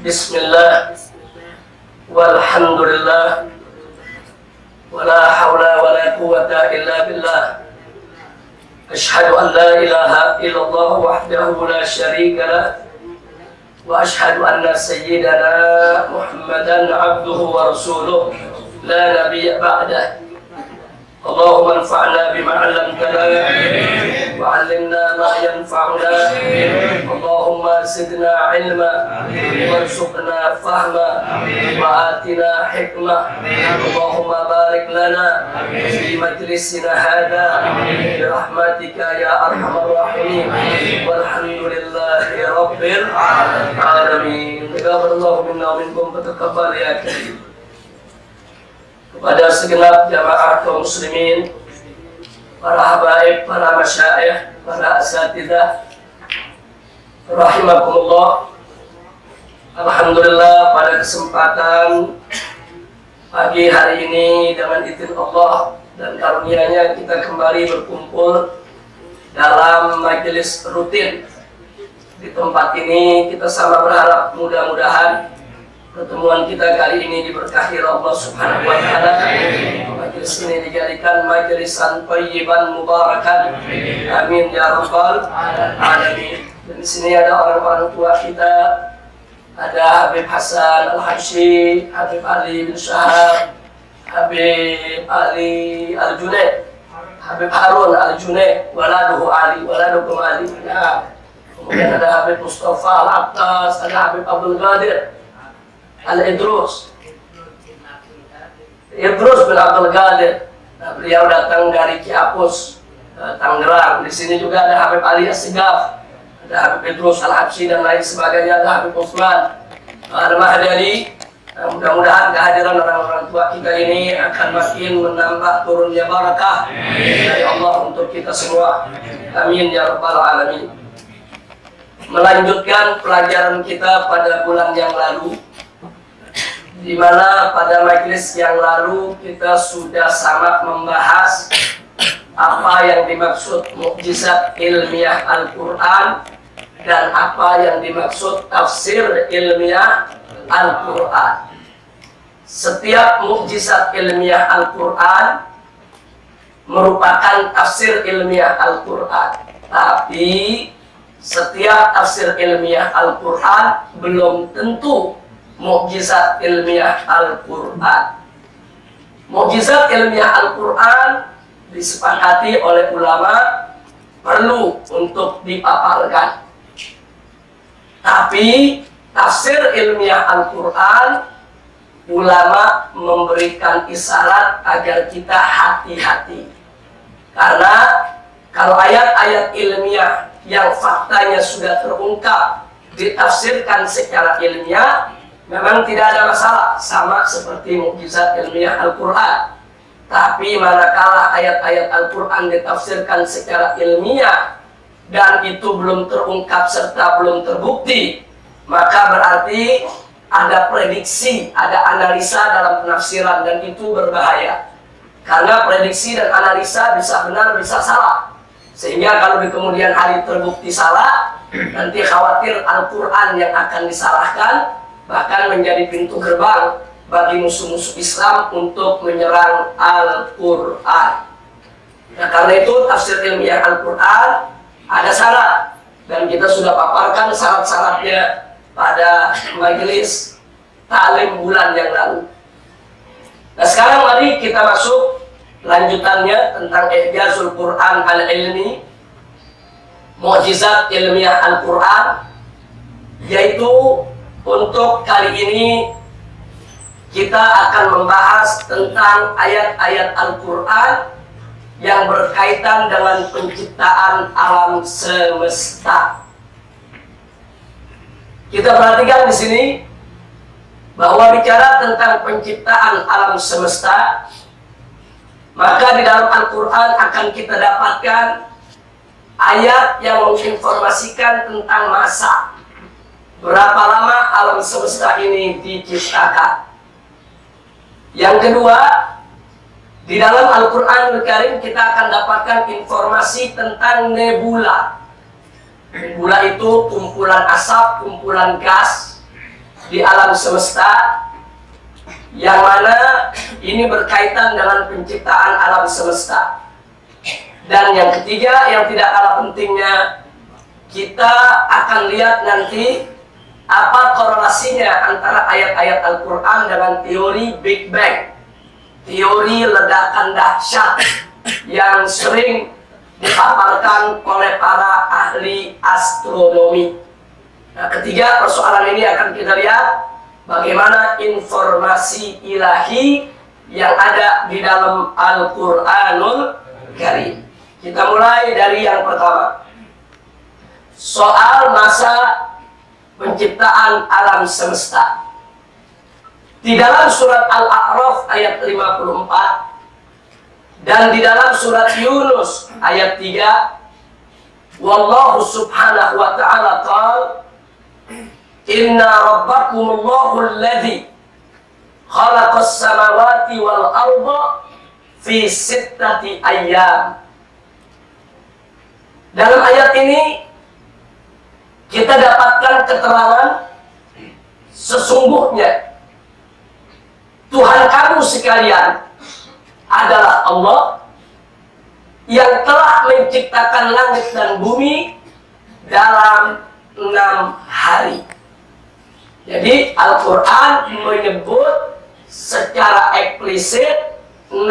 Bismillah, walhamdulillah, wala hawla wala quwwata illa billah. Ashhadu an la ilaha illallah wahdahu la syarika lah, wa ashhadu anna sayyidana Muhammadan abduhu wa rasuluh la nabiyya ba'dah. Allahumma anfa'na bima 'allamtana wa 'allimna ma yanfa'una. Allahumma zidna 'ilma warzuqna fahma wa atina hikmah. Allahumma barik lana fi majlisina hadha bi rahmatika ya arhamar rahimin. Walhamdulillahi rabbil alamin. Taqabbalallahu minna wa minkum wa taqabbal ya karim. Kepada segenap jamaah kaum muslimin, para habaib, para masyayikh, para asatidzah, rahimakumullah. Alhamdulillah, pada kesempatan pagi hari ini dengan izin Allah dan karunia-Nya kita kembali berkumpul dalam majelis rutin di tempat ini. Kita sama berharap mudah-mudahan pertemuan kita kali ini diberkahi Allah Subhanahu wa taala. Majelis ini dijadikan majelisan thayyiban mubarakan. Amin ya rabbal alamin. Dan di sini ada orang-orang tua kita. Ada Habib Hasan Al-Habsyi, Habib Ali bin Syahab, Habib Ali Al-Junaid, Habib Harun Al-Junaid, waladuhu Ali, waladukum Ali. Nah, kemudian ada Habib Mustafa Al-Abtas, ada Habib Abdul Qadir Al-Idrus bin Abdul Qadir. Nah, beliau datang dari Ciapus, Tangerang. Di sini juga ada Habib Ali As-Sigaf, ada Habib Idrus Al-Habsyi dan lain sebagainya, ada Habib Utsman Al-Mahdali. Nah, mudah-mudahan kehadiran orang-orang tua kita ini akan makin menambah turunnya barakah dari Allah untuk kita semua. Amin ya rabbal alamin. Melanjutkan pelajaran kita pada bulan yang lalu, di mana pada majelis yang lalu kita sudah sama membahas apa yang dimaksud mukjizat ilmiah Al-Quran dan apa yang dimaksud tafsir ilmiah Al-Quran. Setiap mukjizat ilmiah Al-Quran merupakan tafsir ilmiah Al-Quran, tapi setiap tafsir ilmiah Al-Quran belum tentu mukjizat ilmiah Al-Quran. Mukjizat ilmiah Al-Quran disepakati oleh ulama perlu untuk dipaparkan. Tapi tafsir ilmiah Al-Quran, ulama memberikan isyarat agar kita hati-hati. Karena kalau ayat-ayat ilmiah yang faktanya sudah terungkap ditafsirkan secara ilmiah, memang tidak ada masalah, sama seperti mukjizat ilmiah Al-Quran. Tapi manakala ayat-ayat Al-Quran ditafsirkan secara ilmiah dan itu belum terungkap serta belum terbukti, maka berarti ada prediksi, ada analisa dalam penafsiran, dan itu berbahaya. Karena prediksi dan analisa bisa benar, bisa salah. Sehingga kalau di kemudian hari terbukti salah, nanti khawatir Al-Quran yang akan disalahkan, bahkan menjadi pintu gerbang bagi musuh-musuh Islam untuk menyerang Al-Quran. Nah, karena itu tafsir ilmiah Al-Quran ada syarat, dan kita sudah paparkan syarat-syaratnya pada majelis ta'lim bulan yang lalu. Nah, sekarang mari kita masuk lanjutannya tentang I'jazul Quran Al-Ilmi, mukjizat ilmiah Al-Quran, yaitu untuk kali ini kita akan membahas tentang ayat-ayat Al-Quran yang berkaitan dengan penciptaan alam semesta. Kita perhatikan di sini bahwa bicara tentang penciptaan alam semesta, maka di dalam Al-Quran akan kita dapatkan ayat yang menginformasikan tentang masa, berapa lama alam semesta ini diciptakan. Yang kedua, di dalam Al-Quran Al-Karim kita akan dapatkan informasi tentang nebula. Nebula itu kumpulan asap, kumpulan gas di alam semesta, yang mana ini berkaitan dengan penciptaan alam semesta. Dan yang ketiga, yang tidak kalah pentingnya, kita akan lihat nanti apa korelasinya antara ayat-ayat Al-Quran dengan teori Big Bang, teori ledakan dahsyat yang sering dipaparkan oleh para ahli astronomi. Nah, ketiga persoalan ini akan kita lihat bagaimana informasi ilahi yang ada di dalam Al-Quranul Karim. Kita mulai dari yang pertama, soal masa penciptaan alam semesta. Di dalam surat Al-A'raf ayat 54 dan di dalam surat Yunus ayat 3, wallahu subhanahu wa ta'ala qala inna rabbakumullahu alladhi khalaqas samawati wal arda fi sittati ayyam. Dalam ayat ini kita dapatkan keterangan sesungguhnya Tuhan kamu sekalian adalah Allah yang telah menciptakan langit dan bumi dalam 6 hari. Jadi Al-Quran menyebut secara eksplisit 6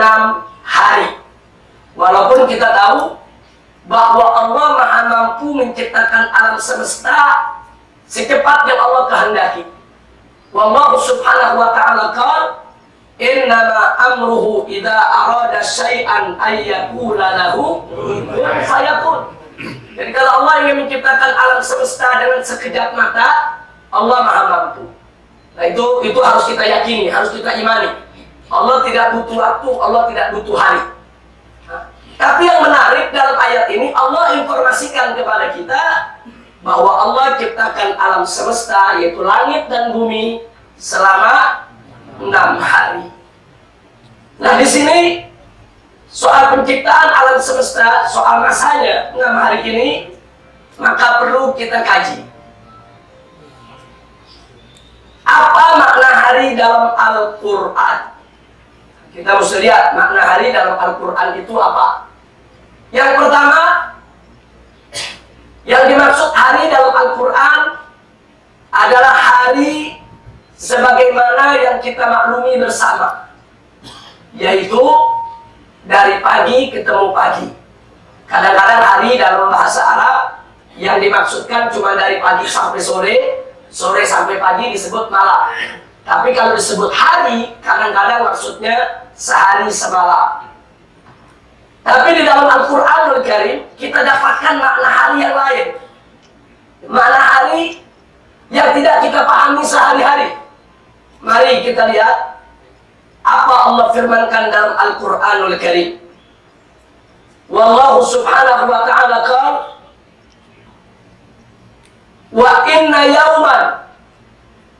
hari. Walaupun kita tahu bahwa Allah Maha mampu menciptakan alam semesta secepat yang Allah kehendaki. Wallahu subhanahu wa ta'ala qala innama amruhu idza arada syai'an ay yaqula lahu kun fayakun. Jadi kalau Allah ingin menciptakan alam semesta dengan sekejap mata, Allah Maha mampu. Nah itu harus kita yakini, harus kita imani. Allah tidak butuh waktu, Allah tidak butuh hari. Tapi yang menarik dalam ayat ini, Allah informasikan kepada kita bahwa Allah ciptakan alam semesta, yaitu langit dan bumi, selama 6 hari. Nah di sini soal penciptaan alam semesta, soal masanya 6 hari ini, maka perlu kita kaji. Apa makna hari dalam Al-Quran? Kita mesti lihat makna hari dalam Al-Quran itu apa. Yang pertama, yang dimaksud hari dalam Al-Quran adalah hari sebagaimana yang kita maklumi bersama, yaitu dari pagi ketemu pagi. Kadang-kadang hari dalam bahasa Arab yang dimaksudkan cuma dari pagi sampai sore, sore sampai pagi disebut malam. Tapi kalau disebut hari, kadang-kadang maksudnya sehari semalam. Tapi di dalam Al-Quranul Karim kita dapatkan makna hari yang lain, makna hari yang tidak kita pahami sehari-hari. Mari kita lihat apa Allah firmankan dalam Al-Quranul Karim. Wallahu subhanahu wa ta'ala qala wa inna yawman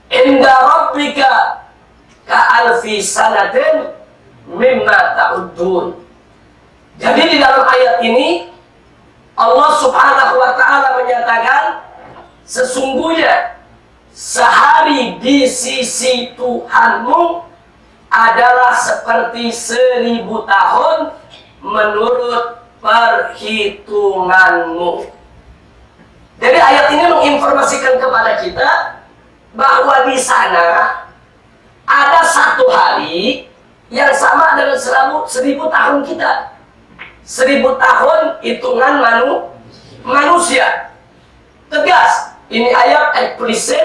inda rabbika ka'alfi sanatin mimma ta'uddun. Jadi di dalam ayat ini Allah subhanahu wa ta'ala menyatakan sesungguhnya sehari di sisi Tuhanmu adalah seperti 1000 tahun menurut perhitunganmu. Jadi ayat ini menginformasikan kepada kita bahwa di sana ada satu hari yang sama dengan 1000 tahun kita. 1000 tahun hitungan manusia. Tegas, ini ayat eksplisit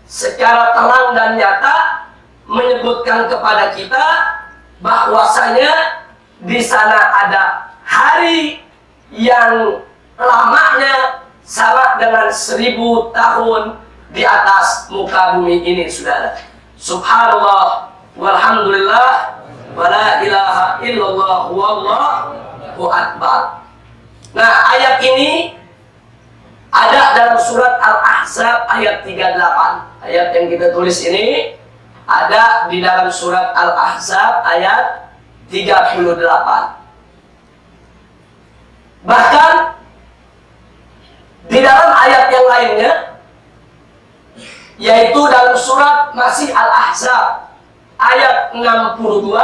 secara terang dan nyata menyebutkan kepada kita bahwasanya di sana ada hari yang lamanya sama dengan 1000 tahun di atas muka bumi ini, saudara. Subhanallah, walhamdulillah, wala ilaha illallah, wallahu akbar. Nah, ayat ini ada dalam surat Al-Ahzab ayat 38. Ayat yang kita tulis ini ada di dalam surat Al-Ahzab ayat 38. Bahkan Di dalam ayat yang lainnya, yaitu dalam surat masih Al-Ahzab ayat 62,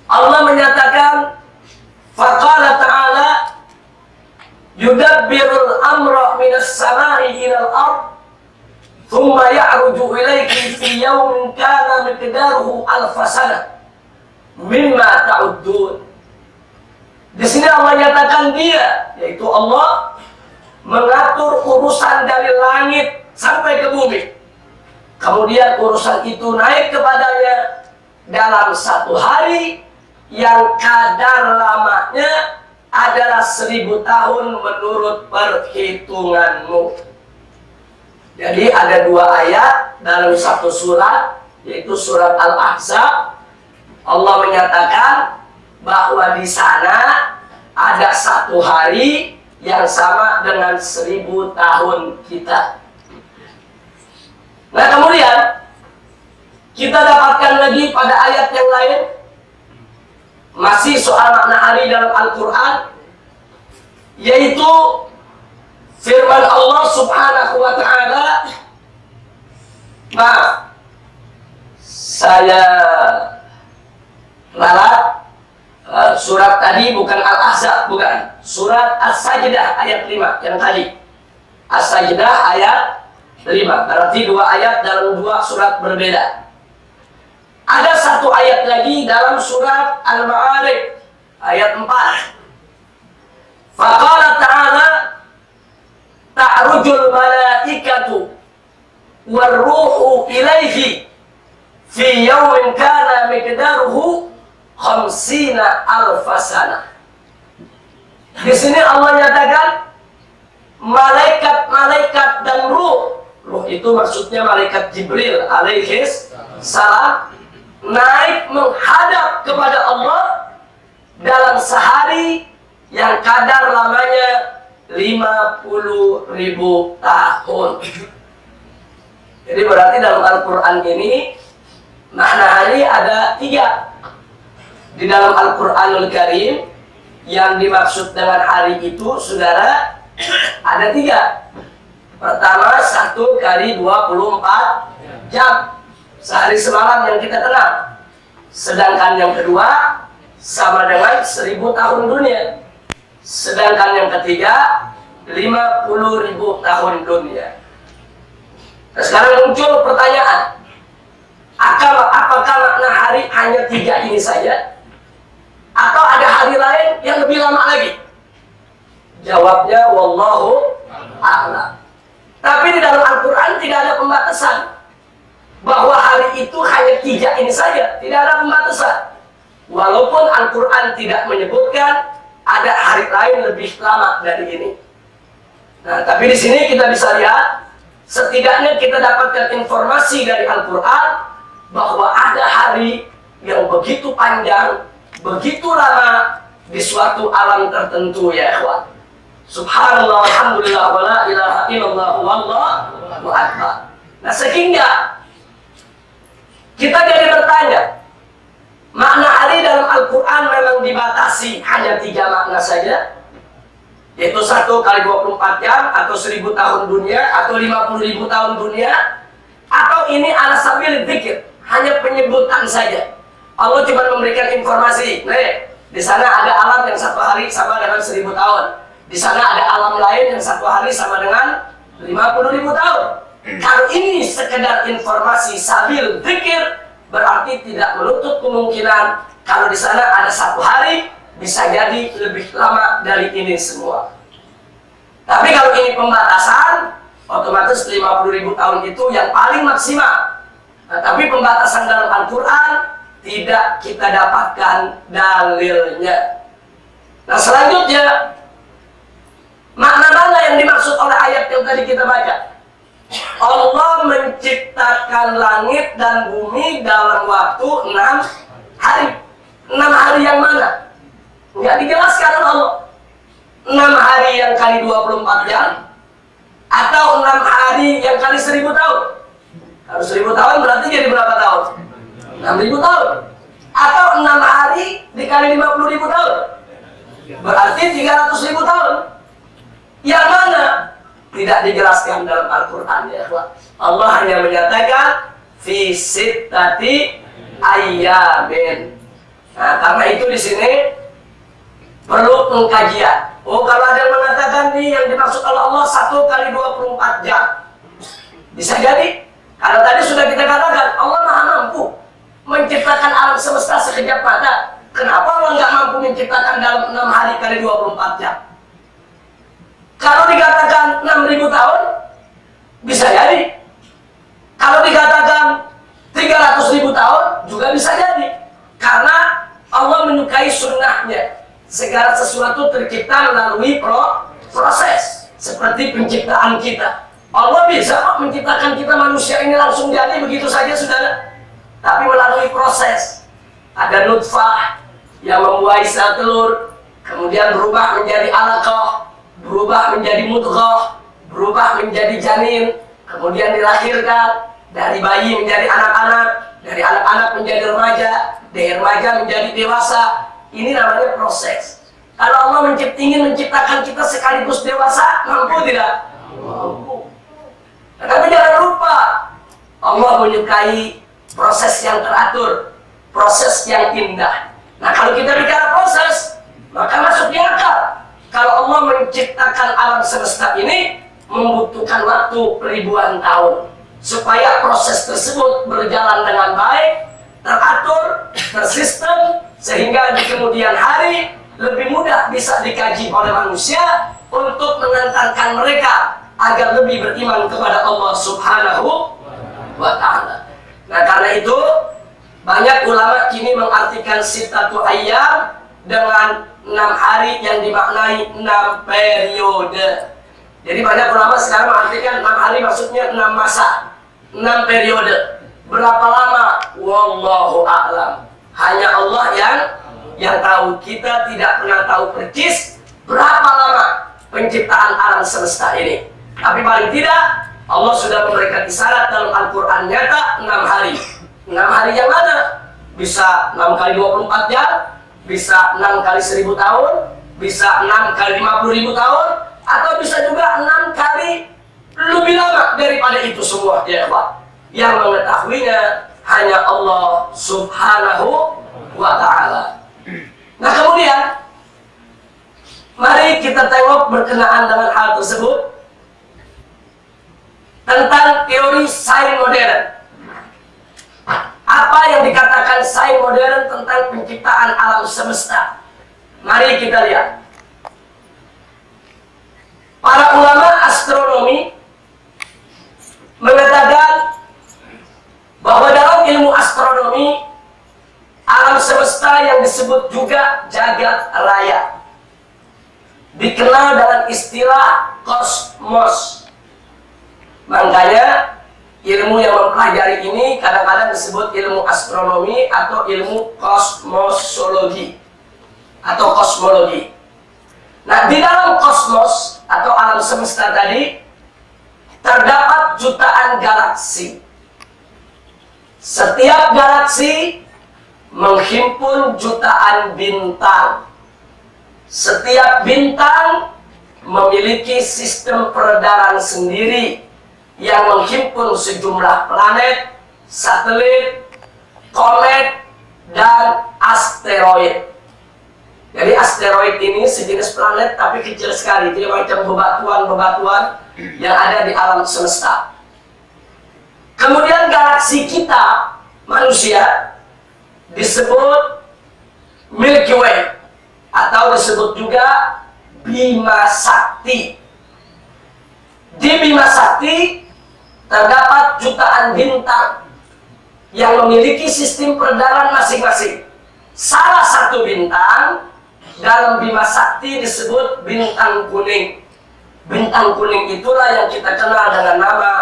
Allah menyatakan, faqala ta'ala yudabbirul amra minas samai ilal ard thumma ya'ruju ilayki fi yawmin kana miqdaruhu alfa sanah mimma ta'uddun. Di sini Allah nyatakan dia, yaitu Allah, mengatur urusan dari langit sampai ke bumi. Kemudian urusan itu naik kepadanya dalam satu hari yang kadar lamanya adalah 1000 tahun menurut perhitunganmu. Jadi ada 2 ayat dalam satu surat, yaitu surat Al-Ahzab. Allah menyatakan bahwa di sana ada satu hari yang sama dengan 1000 tahun kita. Nah, kemudian kita dapatkan lagi pada ayat yang lain, masih soal makna hari dalam Al-Quran, yaitu firman Allah Subhanahu wa ta'ala. Maaf, saya ralat. Surat tadi bukan Al-Ahzab, bukan. Surat As-Sajdah ayat 5 yang tadi. As-Sajdah ayat 5. Berarti 2 ayat dalam 2 surat berbeda. Ada satu ayat lagi dalam surat Al-Ma'arij ayat 4. Faqala ta'ala ta'rujul malaikatu warruhu ilaihi fi yawmin kana miqdaruhu khamsina alfasana. Di sini Allah nyatakan malaikat-malaikat dan ruh. Ruh itu maksudnya malaikat Jibril alaihis salam naik menghadap kepada Allah dalam sehari yang kadar lamanya 50.000 tahun. Jadi berarti dalam Al-Quran ini makna hari ada 3. Di dalam Al-Quranul Karim yang dimaksud dengan hari itu, saudara, ada 3. Pertama, 1 kali 24 jam, sehari semalam yang kita kenal. Sedangkan yang kedua sama dengan 1000 tahun dunia. Sedangkan yang ketiga 50.000 tahun dunia. Nah, sekarang muncul pertanyaan, apakah makna hari hanya 3 ini saja? Atau ada hari lain yang lebih lama lagi? Jawabnya wallahu a'lam. Tapi di dalam Al-Quran tidak ada pembatasan bahwa hari itu hanya 3 ini saja, tidak ada pembatasan. Walaupun Al-Quran tidak menyebutkan ada hari lain lebih lama dari ini. Nah, tapi di sini kita bisa lihat, setidaknya kita dapatkan informasi dari Al-Quran bahwa ada hari yang begitu panjang, begitu lama di suatu alam tertentu, ya ikhwan. Subhanallah, alhamdulillah, wa la ilaha illallah, wallahu akbar. Nah, sehingga kita jadi bertanya, makna hari dalam Al-Quran memang dibatasi hanya 3 makna saja, yaitu 1 kali 24 jam, atau 1000 tahun dunia, atau 50.000 tahun dunia, atau ini ala sabil dzikir, hanya penyebutan saja. Allah cuma memberikan informasi, nih, di sana ada alam yang 1 hari sama dengan 1000 tahun. Di sana ada alam lain yang 1 hari sama dengan 50.000 tahun. Kalau ini sekedar informasi sabil dzikir, berarti tidak menutup kemungkinan kalau di sana ada 1 hari bisa jadi lebih lama dari ini semua. Tapi kalau ini pembatasan, otomatis 50.000 tahun itu yang paling maksimal. Nah, tapi pembatasan dalam Al-Quran tidak kita dapatkan dalilnya. Nah, selanjutnya, makna mana yang dimaksud oleh ayat yang tadi kita baca? Allah menciptakan langit dan bumi dalam waktu 6 hari. 6 hari yang mana? Nggak dijelaskan oleh Allah. 6 hari yang kali 24 jam, atau 6 hari yang kali 1000 tahun. Kalau 1000 tahun berarti jadi berapa tahun? 6.000 tahun. Atau 6 hari dikali 50.000 tahun, berarti 300.000 tahun. Yang mana? Tidak dijelaskan dalam Al-Quran, ya ikhwan. Allah hanya menyatakan fi sittati ayyamin. Nah, karena itu di sini perlu pengkajian. Oh, kalau ada yang mengatakan nih yang dimaksud oleh Allah 1 kali 24 jam, bisa jadi. Karena tadi sudah kita katakan Allah Maha mampu menciptakan alam semesta sekejap mata. Kenapa Allah nggak mampu menciptakan dalam 6 hari kali 24 jam? Kalau dikatakan 6.000 tahun, bisa jadi. Kalau dikatakan 300.000 tahun, juga bisa jadi. Karena Allah menyukai sunnahnya. Segala sesuatu tercipta melalui proses. Seperti penciptaan kita. Allah bisa kok menciptakan kita manusia ini langsung jadi begitu saja, saudara. Tapi melalui proses. Ada nutfah yang membuahi sel telur, kemudian berubah menjadi alaqah, berubah menjadi mudghah, berubah menjadi janin, kemudian dilahirkan, dari bayi menjadi anak-anak, dari anak-anak menjadi remaja, dari remaja menjadi dewasa. Ini namanya proses. Kalau Allah ingin menciptakan kita sekaligus dewasa, mampu tidak? Mampu. Tetapi jangan lupa, Allah menyukai proses yang teratur, proses yang indah. Nah, kalau kita bicara proses, maka masuknya akal. Kalau Allah menciptakan alam semesta ini membutuhkan waktu ribuan tahun supaya proses tersebut berjalan dengan baik, teratur, tersistem, sehingga di kemudian hari lebih mudah bisa dikaji oleh manusia untuk mengantarkan mereka agar lebih beriman kepada Allah Subhanahu wa Ta'ala. Nah, karena itu banyak ulama kini mengartikan sittatu ayyam dengan 6 hari yang dimaknai 6 periode. Jadi banyak ulama sekarang mengartikan 6 hari maksudnya 6 masa, 6 periode. Berapa lama? Wallahu a'lam. Hanya Allah yang tahu. Kita tidak pernah tahu persis berapa lama penciptaan alam semesta ini. Tapi paling tidak Allah sudah memberikan isyarat dalam Al-Quran nyata 6 hari. 6 hari yang mana? Bisa 6 kali 24 jam, bisa 6 kali 1000 tahun, bisa 6 kali 50.000 tahun, atau bisa juga 6 kali lebih lama daripada itu semua, ya Pak. Yang mengetahuinya hanya Allah Subhanahu wa Ta'ala. Nah, kemudian mari kita tengok berkenaan dengan hal tersebut tentang teori sains modern. Apa yang dikatakan sains modern tentang penciptaan alam semesta? Mari kita lihat. Para ulama astronomi mengatakan bahwa dalam ilmu astronomi alam semesta yang disebut juga jagat raya dikenal dengan istilah kosmos. Makanya ilmu yang mempelajari ini kadang-kadang disebut ilmu astronomi atau ilmu kosmologi atau kosmologi. Nah, di dalam kosmos atau alam semesta tadi terdapat jutaan galaksi. Setiap galaksi menghimpun jutaan bintang. Setiap bintang memiliki sistem peredaran sendiri yang menghimpun sejumlah planet, satelit, komet, dan asteroid. Jadi asteroid ini sejenis planet tapi kecil sekali, dia macam bebatuan-bebatuan yang ada di alam semesta. Kemudian galaksi kita, manusia, disebut Milky Way atau disebut juga Bima Sakti. Di Bima Sakti terdapat jutaan bintang yang memiliki sistem peredaran masing-masing. Salah satu bintang dalam Bima Sakti disebut bintang kuning. Bintang kuning itulah yang kita kenal dengan nama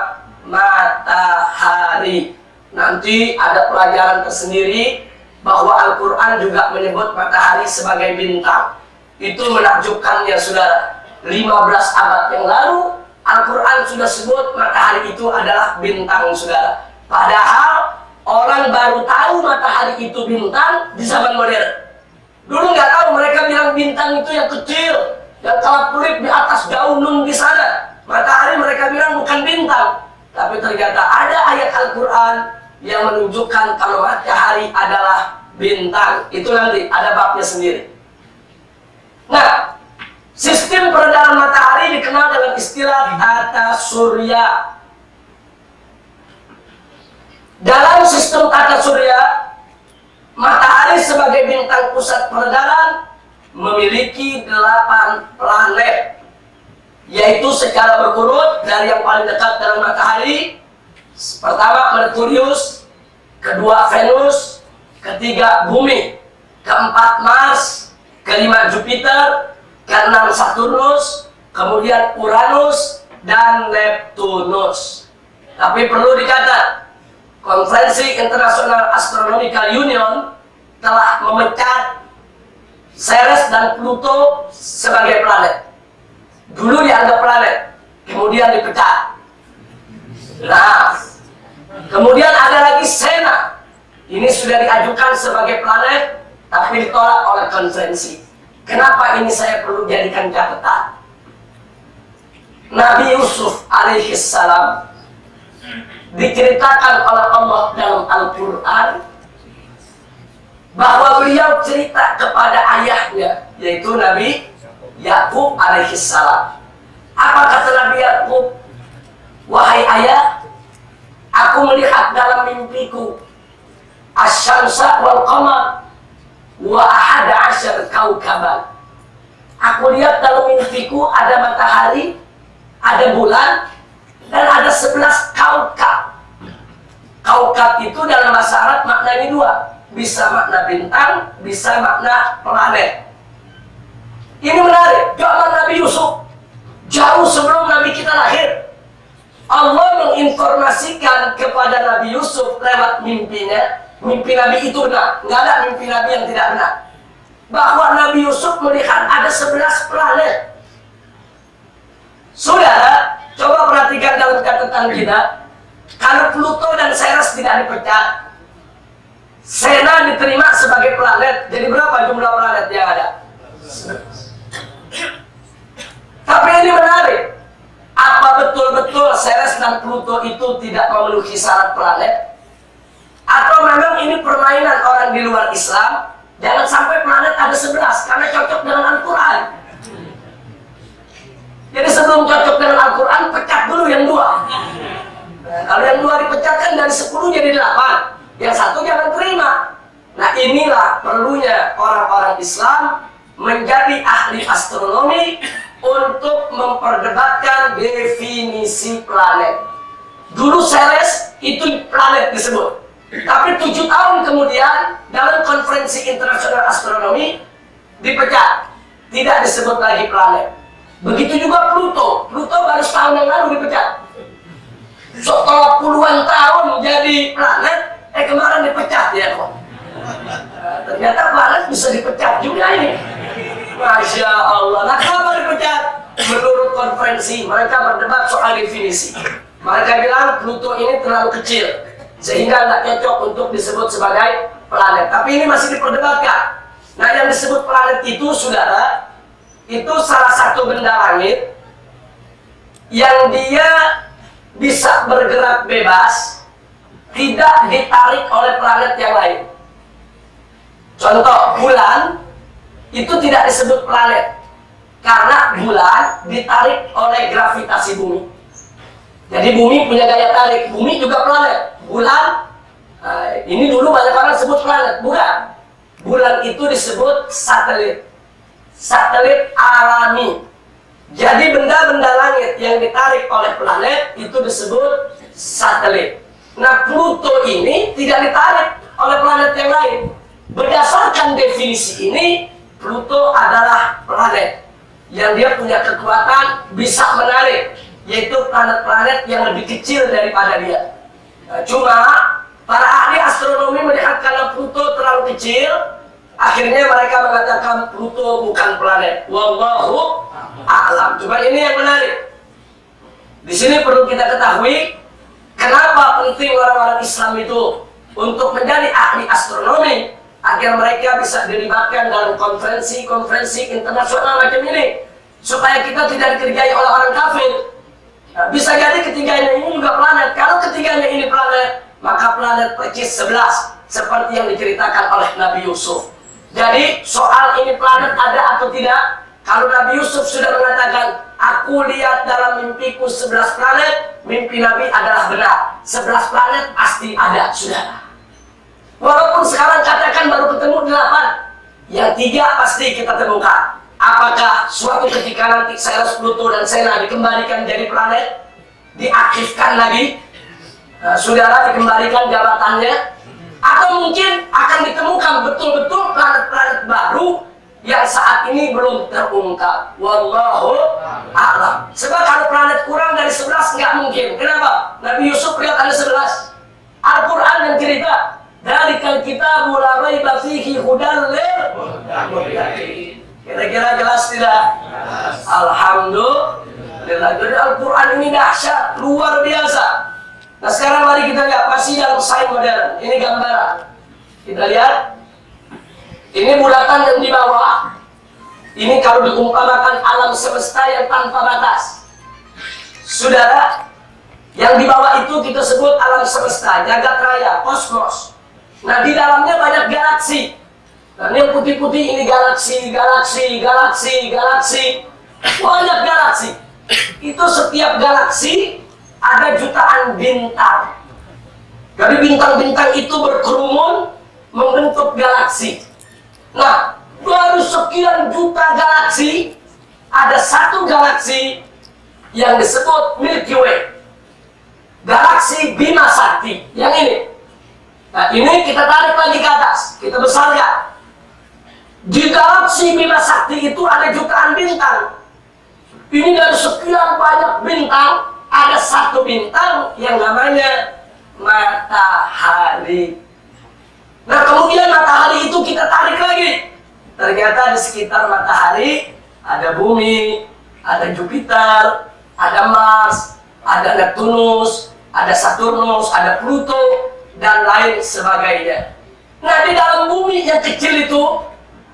matahari. Nanti ada pelajaran tersendiri bahwa Al-Quran juga menyebut matahari sebagai bintang. Itu menakjubkannya, saudara. 15 abad yang lalu Al-Quran sudah sebut matahari itu adalah bintang, saudara. Padahal orang baru tahu matahari itu bintang di zaman modern. Dulu nggak tahu, mereka bilang bintang itu yang kecil, yang kelap-kelip di atas jauh nun di sana. Matahari mereka bilang bukan bintang, tapi ternyata ada ayat Al-Quran yang menunjukkan kalau matahari adalah bintang. Itu nanti ada babnya sendiri. Nah, sistem peredaran matahari dikenal dengan istilah tata surya. Dalam sistem tata surya, matahari sebagai bintang pusat peredaran memiliki 8 planet, yaitu secara berurut dari yang paling dekat dengan matahari. Pertama Merkurius, kedua Venus, ketiga Bumi, keempat Mars, kelima Jupiter, keenam Saturnus, kemudian Uranus dan Neptunus. Tapi perlu dicatat, Konferensi International Astronomical Union telah memecat Ceres dan Pluto sebagai planet. Dulu dianggap planet, kemudian dipecat. Nah, kemudian ada lagi Sena. Ini sudah diajukan sebagai planet, tapi ditolak oleh konferensi. Kenapa ini saya perlu jadikan catatan? Nabi Yusuf alaihissalam diceritakan oleh Allah dalam Al-Quran bahwa beliau cerita kepada ayahnya, yaitu Nabi Yakub alaihissalam. Apa kata Nabi Yakub? Wahai ayah, aku melihat dalam mimpiku asy-syamsa wal qamar wa ahada asyar kaukaban. Aku lihat dalam mimpiku ada matahari, ada bulan, dan ada 11 kaukab. Kaukab itu dalam bahasa Arab maknanya 2. Bisa makna bintang, bisa makna planet. Ini menarik. Zaman Nabi Yusuf, jauh sebelum Nabi kita lahir, Allah menginformasikan kepada Nabi Yusuf lewat mimpinya. Mimpi Nabi itu benar, nggak ada mimpi Nabi yang tidak benar. Bahwa Nabi Yusuf melihat ada 11 planet. Saudara, coba perhatikan dalam catatan kita. Kalau Pluto dan Ceres tidak dipecat, Sena diterima sebagai planet. Jadi berapa jumlah planet yang ada? Tapi ini menarik. Apa betul-betul Ceres dan Pluto itu tidak memenuhi syarat planet? Atau memang ini permainan orang di luar Islam? Jangan sampai planet ada 11 karena cocok dengan Al-Quran. Jadi sebelum cocok dengan Al-Quran, pecat dulu yang 2. Nah, kalau yang 2 dipecatkan dari 10 jadi 8. Yang 1 jangan terima. Nah, inilah perlunya orang-orang Islam menjadi ahli astronomi untuk memperdebatkan definisi planet. Dulu Ceres itu planet disebut. Tapi 7 tahun kemudian dalam konferensi internasional astronomi dipecat. Tidak disebut lagi planet. Begitu juga Pluto. Pluto baru setahun yang lalu dipecat. Setelah puluhan tahun jadi planet, kemarin dipecat ya kok. Ternyata planet bisa dipecat juga ini. Masya Allah. Nah, kenapa dipecat? Menurut konferensi, mereka berdebat soal definisi. Mereka bilang Pluto ini terlalu kecil, sehingga nggak cocok untuk disebut sebagai planet. Tapi ini masih diperdebatkan. Nah, yang disebut planet itu, saudara, itu salah satu benda langit yang dia bisa bergerak bebas, tidak ditarik oleh planet yang lain. Contoh, bulan itu tidak disebut planet karena bulan ditarik oleh gravitasi bumi. Jadi bumi punya daya tarik, bumi juga planet. Bulan, ini dulu banyak orang sebut planet, bukan. Bulan itu disebut satelit. Satelit alami. Jadi benda-benda langit yang ditarik oleh planet itu disebut satelit. Nah, Pluto ini tidak ditarik oleh planet yang lain. Berdasarkan definisi ini, Pluto adalah planet yang dia punya kekuatan bisa menarik, yaitu planet-planet yang lebih kecil daripada dia. Nah, cuma para ahli astronomi melihat karena Pluto terlalu kecil, akhirnya mereka mengatakan Pluto bukan planet. Wallahu a'lam. Cuma ini yang menarik. Di sini perlu kita ketahui kenapa penting orang-orang Islam itu untuk menjadi ahli astronomi, agar mereka bisa dilibatkan dalam konferensi-konferensi internasional macam ini. supaya kita tidak dikerjai oleh orang kafir. Nah, bisa jadi ketiganya ini juga planet. Kalau ketiganya ini planet, maka planet percis 11 seperti yang diceritakan oleh Nabi Yusuf. Jadi soal ini planet ada atau tidak, kalau Nabi Yusuf sudah mengatakan, aku lihat dalam mimpiku 11 planet, mimpi Nabi adalah benar. 11 planet pasti ada, saudara. Walaupun sekarang katakan baru ketemu 8, yang 3 pasti kita temukan. Apakah suatu ketika nanti Ceres, Pluto, dan Sena dikembalikan jadi planet, diaktifkan lagi, saudara, dikembalikan jabatannya, atau mungkin akan ditemukan betul-betul planet-planet baru yang saat ini belum terungkap. Wallahu a'lam. Sebab kalau planet kurang dari 11 nggak mungkin. Kenapa? Nabi Yusuf lihat ada 11. Al-Quran yang cerita, dzalikal kitabu la raiba fihi hudan lil muttaqin. Kira-kira jelas tidak? Alhamdulillah. Jadi Al-Quran ini dahsyat, luar biasa. Nah sekarang mari kita lihat, masih dalam sains modern. Ini gambaran. Kita lihat. Ini bulatan yang di bawah. Ini kalau diumpamakan alam semesta yang tanpa batas. Saudara, yang di bawah itu kita sebut alam semesta, jagat raya, kosmos. Nah di dalamnya banyak galaksi. Nah ini yang putih-putih ini galaksi. Banyak galaksi. Itu setiap galaksi ada jutaan bintang. Jadi bintang-bintang itu berkerumun membentuk galaksi. Nah, baru sekian juta galaksi, ada satu galaksi yang disebut Milky Way. Galaksi Bima Sakti, yang ini. Nah, ini kita tarik lagi ke atas, kita besarkan. Di galaksi Bima Sakti itu ada jutaan bintang. Ini dari sekian banyak bintang, ada satu bintang yang namanya matahari. Nah kemudian matahari itu kita tarik lagi. Ternyata di sekitar matahari ada bumi, ada Jupiter, ada Mars, ada Neptunus, ada Saturnus, ada Pluto, dan lain sebagainya. Nah di dalam bumi yang kecil itu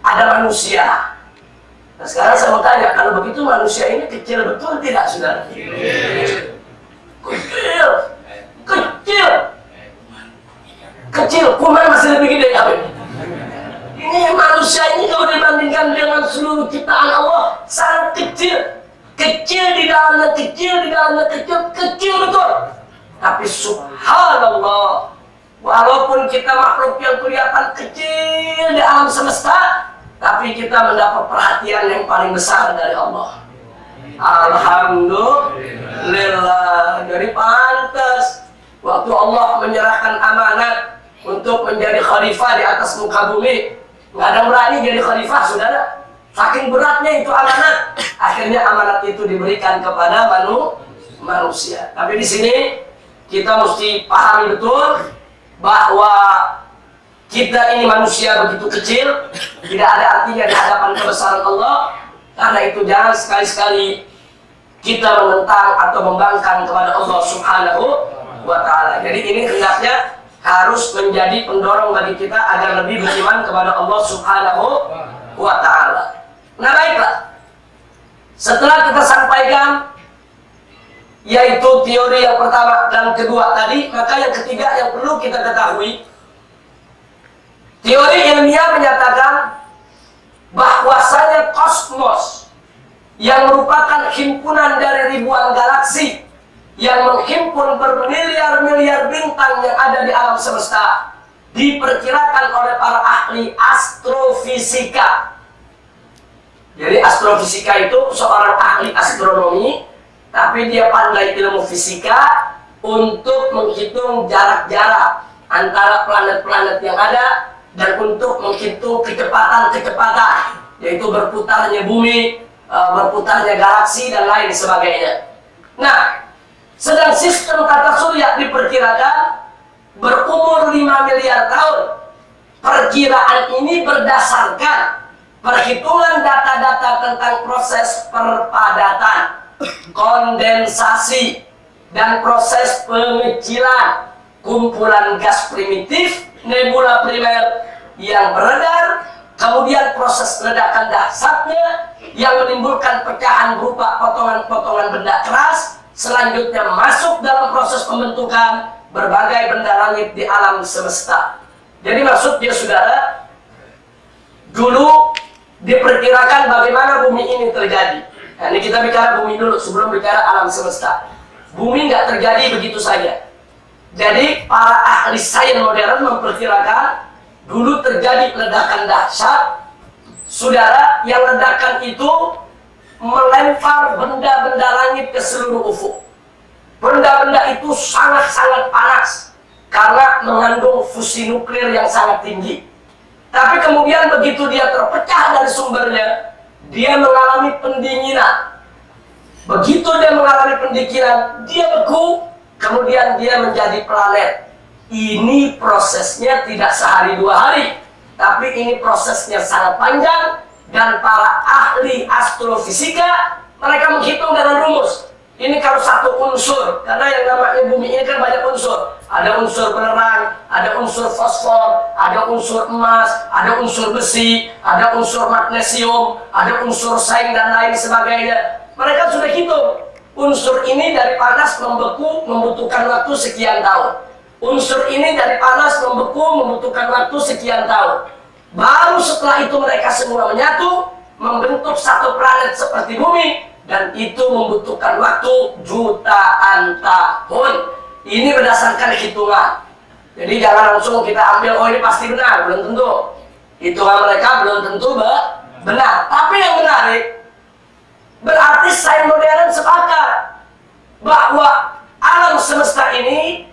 ada manusia. Nah sekarang saya mau tanya, kalau begitu manusia ini kecil betul tidak, saudara? Kecil, kuman masih lebih gede apa ini? Ini manusia ini kalau dibandingkan dengan seluruh ciptaan Allah sangat kecil. Kecil di dalamnya kecil betul. Tapi subhanallah, walaupun kita makhluk yang kelihatan kecil di alam semesta, tapi kita mendapat perhatian yang paling besar dari Allah. Alhamdulillah. Jadi pantas waktu Allah menyerahkan amanat untuk menjadi khalifah di atas muka bumi, nggak ada berani jadi khalifah, saudara. Saking beratnya itu amanat, akhirnya amanat itu diberikan kepada manusia. Tapi di sini kita mesti pahami betul bahwa kita ini manusia begitu kecil, tidak ada artinya di hadapan kebesaran Allah. Karena itu jangan sekali-sekali kita menentang atau membangkang kepada Allah Subhanahu wa Ta'ala. Jadi ini hendaknya harus menjadi pendorong bagi kita agar lebih beriman kepada Allah Subhanahu wa Ta'ala. Nah baiklah, setelah kita sampaikan yaitu teori yang pertama dan kedua tadi, maka yang ketiga yang perlu kita ketahui, teori ilmiah menyatakan bahwasanya kosmos yang merupakan himpunan dari ribuan galaksi yang menghimpun bermiliar-miliar bintang yang ada di alam semesta, diperkirakan oleh para ahli astrofisika. Jadi astrofisika itu seorang ahli astronomi, tapi dia pandai ilmu fisika untuk menghitung jarak-jarak antara planet-planet yang ada dan untuk menghitung kecepatan-kecepatan, yaitu berputarnya bumi, berputarnya galaksi, dan lain sebagainya. Nah, sedang sistem tata surya diperkirakan berumur 5 miliar tahun. Perkiraan ini berdasarkan perhitungan data-data tentang proses perpadatan, kondensasi, dan proses pengecilan kumpulan gas primitif nebula primer yang beredar kemudian proses ledakan dahsyatnya yang menimbulkan pecahan berupa potongan-potongan benda keras, selanjutnya masuk dalam proses pembentukan berbagai benda langit di alam semesta. Jadi maksudnya saudara, dulu diperkirakan bagaimana bumi ini terjadi. Nah, ini kita bicara bumi dulu sebelum bicara alam semesta. Bumi nggak terjadi begitu saja. Jadi para ahli sains modern memperkirakan dulu terjadi ledakan dahsyat, saudara, yang ledakan itu melempar benda-benda langit ke seluruh ufuk. Benda-benda itu sangat-sangat panas karena mengandung fusi nuklir yang sangat tinggi. Tapi kemudian begitu dia terpecah dari sumbernya, dia mengalami pendinginan. Begitu dia mengalami pendinginan, dia beku, kemudian dia menjadi planet. Ini prosesnya tidak sehari dua hari, tapi ini prosesnya sangat panjang, dan para ahli astrofisika mereka menghitung dengan rumus. Ini kalau satu unsur, karena yang namanya bumi ini kan banyak unsur. Ada unsur belerang, ada unsur fosfor, ada unsur emas, ada unsur besi, ada unsur magnesium, ada unsur seng dan lain sebagainya. Mereka sudah hitung. Unsur ini dari panas membeku membutuhkan waktu sekian tahun. Unsur ini dari panas membeku membutuhkan waktu sekian tahun. Baru setelah itu mereka semua menyatu, membentuk satu planet seperti bumi. Dan itu membutuhkan waktu jutaan tahun. Ini berdasarkan hitungan. Jadi jangan langsung kita ambil, oh ini pasti benar. Belum tentu. Hitungan mereka belum tentu benar. Tapi yang menarik, berarti sains modern sepakat bahwa alam semesta ini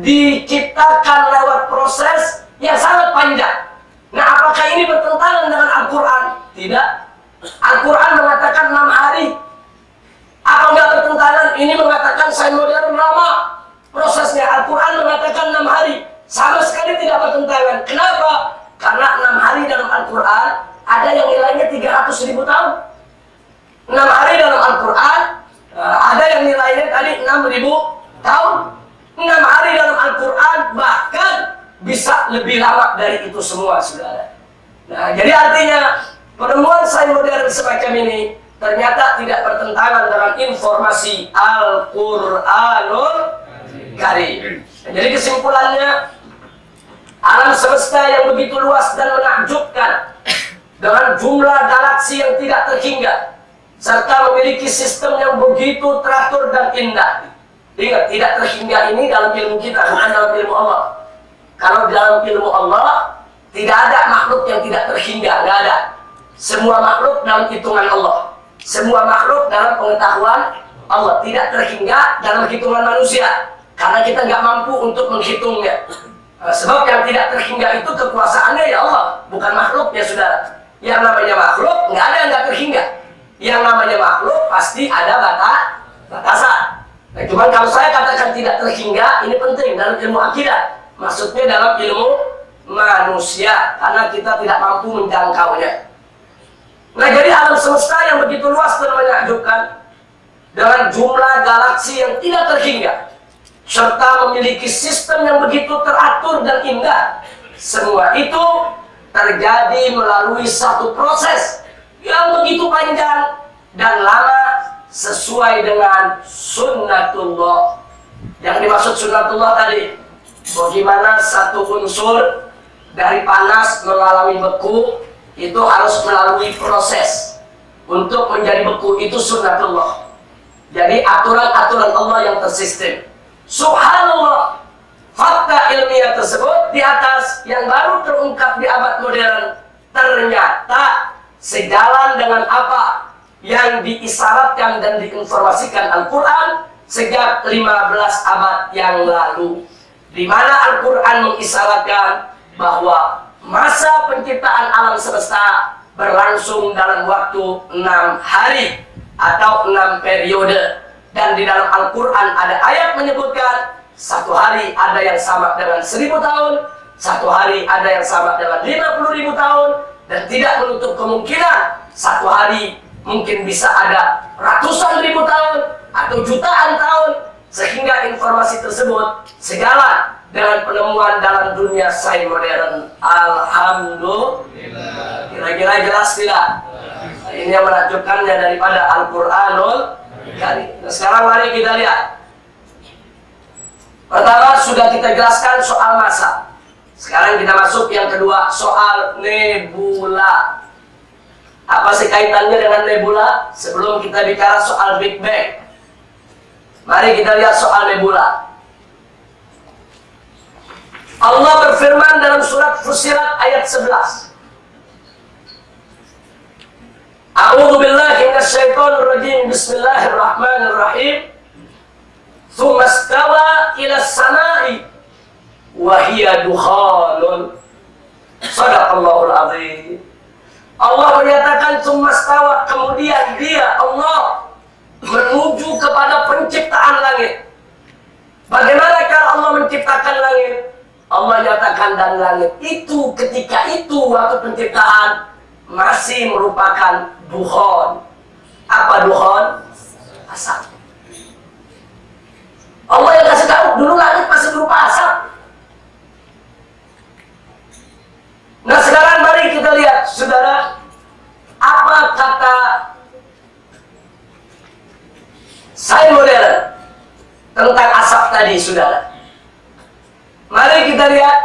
diciptakan lewat proses yang sangat panjang. Nah, apakah ini bertentangan dengan Al-Quran? Tidak. Al-Quran mengatakan 6 hari. Apa enggak bertentangan? Ini mengatakan sains modern lama prosesnya. Al-Quran mengatakan 6 hari. Sama sekali tidak bertentangan. Kenapa? Karena 6 hari dalam Al-Quran ada yang nilainya 300.000 tahun. 6 hari dalam Al-Quran ada yang nilainya tadi 6.000 tahun. 6 hari dalam Al-Quran bahkan bisa lebih lama dari itu semua, saudara. Nah, jadi artinya penemuan sains modern semacam ini ternyata tidak bertentangan dengan informasi Al-Quranul Karim. Jadi kesimpulannya, alam semesta yang begitu luas dan menakjubkan, dengan jumlah galaksi yang tidak terhingga, serta memiliki sistem yang begitu teratur dan indah. Ingat, tidak terhingga ini dalam ilmu kita, bukan dalam ilmu Allah. Kalau dalam ilmu Allah, tidak ada makhluk yang tidak terhingga, nggak ada. Semua makhluk dalam hitungan Allah. Semua makhluk dalam pengetahuan Allah, tidak terhingga dalam hitungan manusia, karena kita nggak mampu untuk menghitungnya. Sebab yang tidak terhingga itu kekuasaannya ya Allah, bukan makhluk ya saudara. Yang namanya makhluk nggak ada yang nggak terhingga. Yang namanya makhluk pasti ada batasan. Nah, cuman kalau saya katakan tidak terhingga, ini penting dalam ilmu akidah. Maksudnya dalam ilmu manusia, karena kita tidak mampu menjangkaunya. Nah, jadi alam semesta yang begitu luas dan menakjubkan, dengan jumlah galaksi yang tidak terhingga, serta memiliki sistem yang begitu teratur dan indah, semua itu terjadi melalui satu proses yang begitu panjang dan lama sesuai dengan sunnatullah. Yang dimaksud sunnatullah tadi, bagaimana satu unsur dari panas mengalami beku, itu harus melalui proses untuk menjadi beku. Itu sunnatullah. Jadi aturan-aturan Allah yang tersistem. Subhanallah, fakta ilmiah tersebut di atas yang baru terungkap di abad modern ternyata sejalan dengan apa yang diisyaratkan dan diinformasikan Al-Quran sejak 15 abad yang lalu, di mana Al-Quran mengisyaratkan bahwa masa penciptaan alam semesta berlangsung dalam waktu 6 hari atau 6 periode. Dan di dalam Al-Quran ada ayat menyebutkan satu hari ada yang sama dengan 1000 tahun, satu hari ada yang sama dengan 50.000 tahun, dan tidak menutup kemungkinan satu hari mungkin bisa ada ratusan ribu tahun atau jutaan tahun, sehingga informasi tersebut sejalan dengan penemuan dalam dunia sains modern. Alhamdulillah. Kira-kira jelas tidak? Ini yang menakjubkannya daripada Al-Quranul Karim. Nah, sekarang mari kita lihat. Pertama sudah kita jelaskan soal massa. Sekarang kita masuk yang kedua, soal nebula. Apa sih kaitannya dengan nebula? Sebelum kita bicara soal Big Bang, mari kita lihat soal nebula. Allah berfirman dalam surat Fussilat ayat 11. A'udzu billahi minasyaitonir rajim. Bismillahirrahmanirrahim. Tsumma istawa ila as-sama'i wa hiya dukhanun. Shadaqallahul azim. Allah menyatakan tsumma istawa, kemudian dia Allah menuju kepada penciptaan langit. Bagaimana cara Allah menciptakan langit? Allah nyatakan dan langit itu ketika itu waktu penciptaan masih merupakan dukhon. Apa dukhon? Asap. Allah yang kasih tahu dulu langit masih berupa asap. Nah sekarang mari kita lihat saudara, apa kata sains modern tentang asap tadi saudara. Mari kita lihat.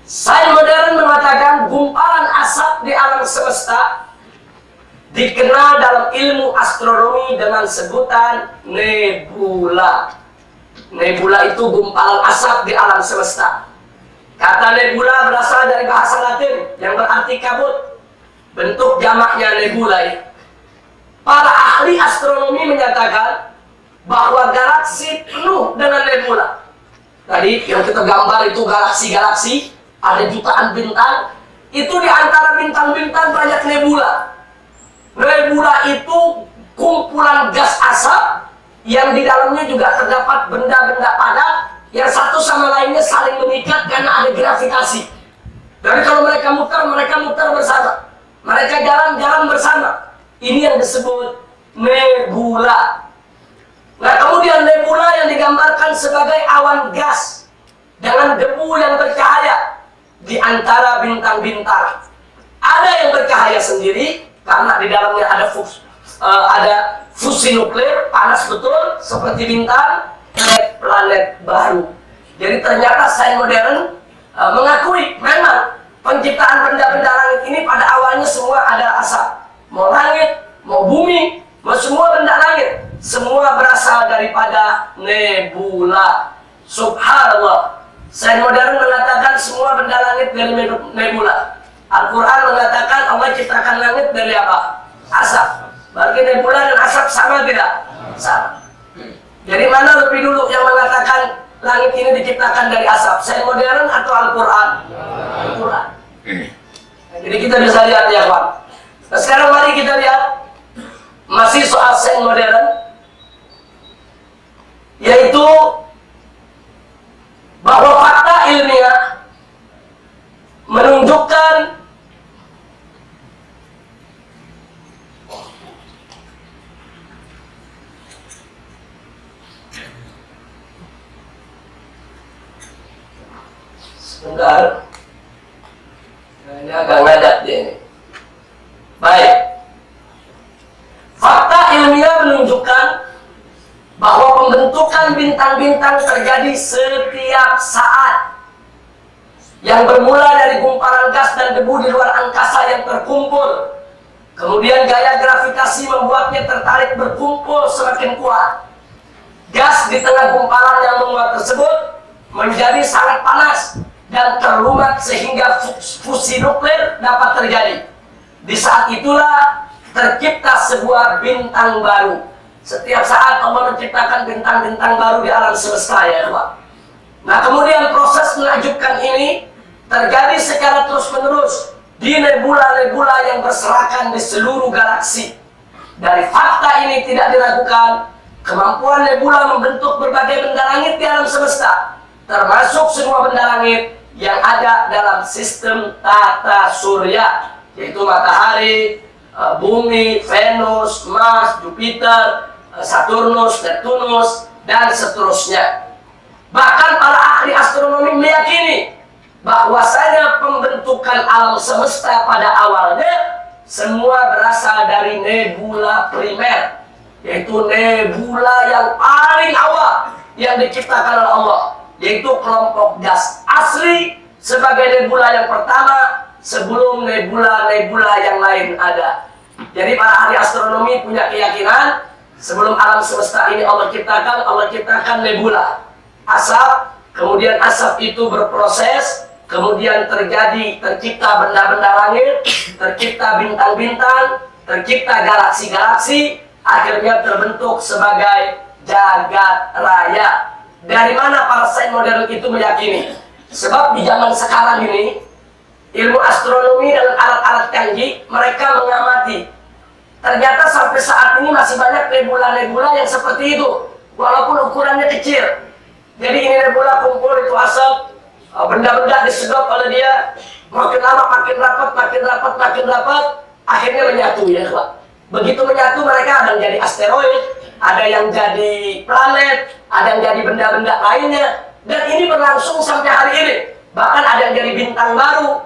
Sains modern mengatakan gumpalan asap di alam semesta dikenal dalam ilmu astronomi dengan sebutan nebula. Nebula itu gumpalan asap di alam semesta. Kata nebula berasal dari bahasa Latin yang berarti kabut. Bentuk jamaknya nebula. Para ahli astronomi menyatakan bahwa galaksi penuh dengan nebula. Tadi yang kita gambar itu galaksi-galaksi, ada jutaan bintang. Itu di antara bintang-bintang banyak nebula. Nebula itu kumpulan gas asap yang di dalamnya juga terdapat benda-benda padat yang satu sama lainnya saling mengikat karena ada gravitasi. Jadi kalau mereka muter bersama. Mereka jalan bersama. Ini yang disebut nebula. Nah kemudian nebula yang digambarkan sebagai awan gas dengan debu yang bercahaya di antara bintang-bintang. Ada yang bercahaya sendiri karena di dalamnya ada fusi nuklir, panas betul seperti bintang, planet baru. Jadi ternyata sains modern mengakui memang penciptaan benda-benda langit ini pada awalnya semua ada asap. Mau langit, mau bumi, mau semua benda langit, semua berasal daripada nebula. Subhanallah. Sains modern mengatakan semua benda langit dari nebula. Al-Quran mengatakan Allah ciptakan langit dari apa? Asap. Berarti nebula dan asap sama tidak? Sama. Jadi mana lebih dulu yang mengatakan langit ini diciptakan dari asap? Sains modern atau Al-Quran? Al-Quran. Jadi kita bisa lihat ya kawan. Nah sekarang mari kita lihat masih soal sains modern, yaitu bahwa fakta ilmiah menunjukkan sebentar, ini agak ngadat dia ini. Baik, fakta ilmiah menunjukkan bahwa pembentukan bintang-bintang terjadi setiap saat, yang bermula dari gumpalan gas dan debu di luar angkasa yang terkumpul. Kemudian gaya gravitasi membuatnya tertarik berkumpul semakin kuat. Gas di tengah gumpalan yang menguat tersebut menjadi sangat panas dan terlumat sehingga fusi nuklir dapat terjadi. Di saat itulah tercipta sebuah bintang baru. Setiap saat Allah menciptakan bintang-bintang baru di alam semesta ya Pak. Nah kemudian proses menakjubkan ini terjadi secara terus-menerus di nebula-nebula yang berserakan di seluruh galaksi. Dari fakta ini tidak diragukan kemampuan nebula membentuk berbagai benda langit di alam semesta, termasuk semua benda langit yang ada dalam sistem tata surya, yaitu matahari, bumi, Venus, Mars, Jupiter, Saturnus, Neptunus, dan seterusnya. Bahkan para ahli astronomi meyakini bahwasanya pembentukan alam semesta pada awalnya semua berasal dari nebula primer, yaitu nebula yang paling awal yang diciptakan oleh Allah, yaitu kelompok gas asli sebagai nebula yang pertama sebelum nebula-nebula yang lain ada. Jadi para ahli astronomi punya keyakinan sebelum alam semesta ini Allah ciptakan nebula, asap, kemudian asap itu berproses, kemudian tercipta benda-benda langit, tercipta bintang-bintang, tercipta galaksi-galaksi, akhirnya terbentuk sebagai jagat raya. Dari mana para sains modern itu meyakini? Sebab di zaman sekarang ini, ilmu astronomi dan alat-alat canggih, mereka mengamati. Ternyata sampai saat ini masih banyak nebula-nebula yang seperti itu, walaupun ukurannya kecil. Jadi ini nebula kumpul itu asap, benda-benda disedot oleh dia, makin lama makin rapat, akhirnya menyatu ya Pak. Begitu menyatu mereka ada yang jadi asteroid, ada yang jadi planet, ada yang jadi benda-benda lainnya, dan ini berlangsung sampai hari ini. Bahkan ada yang jadi bintang baru,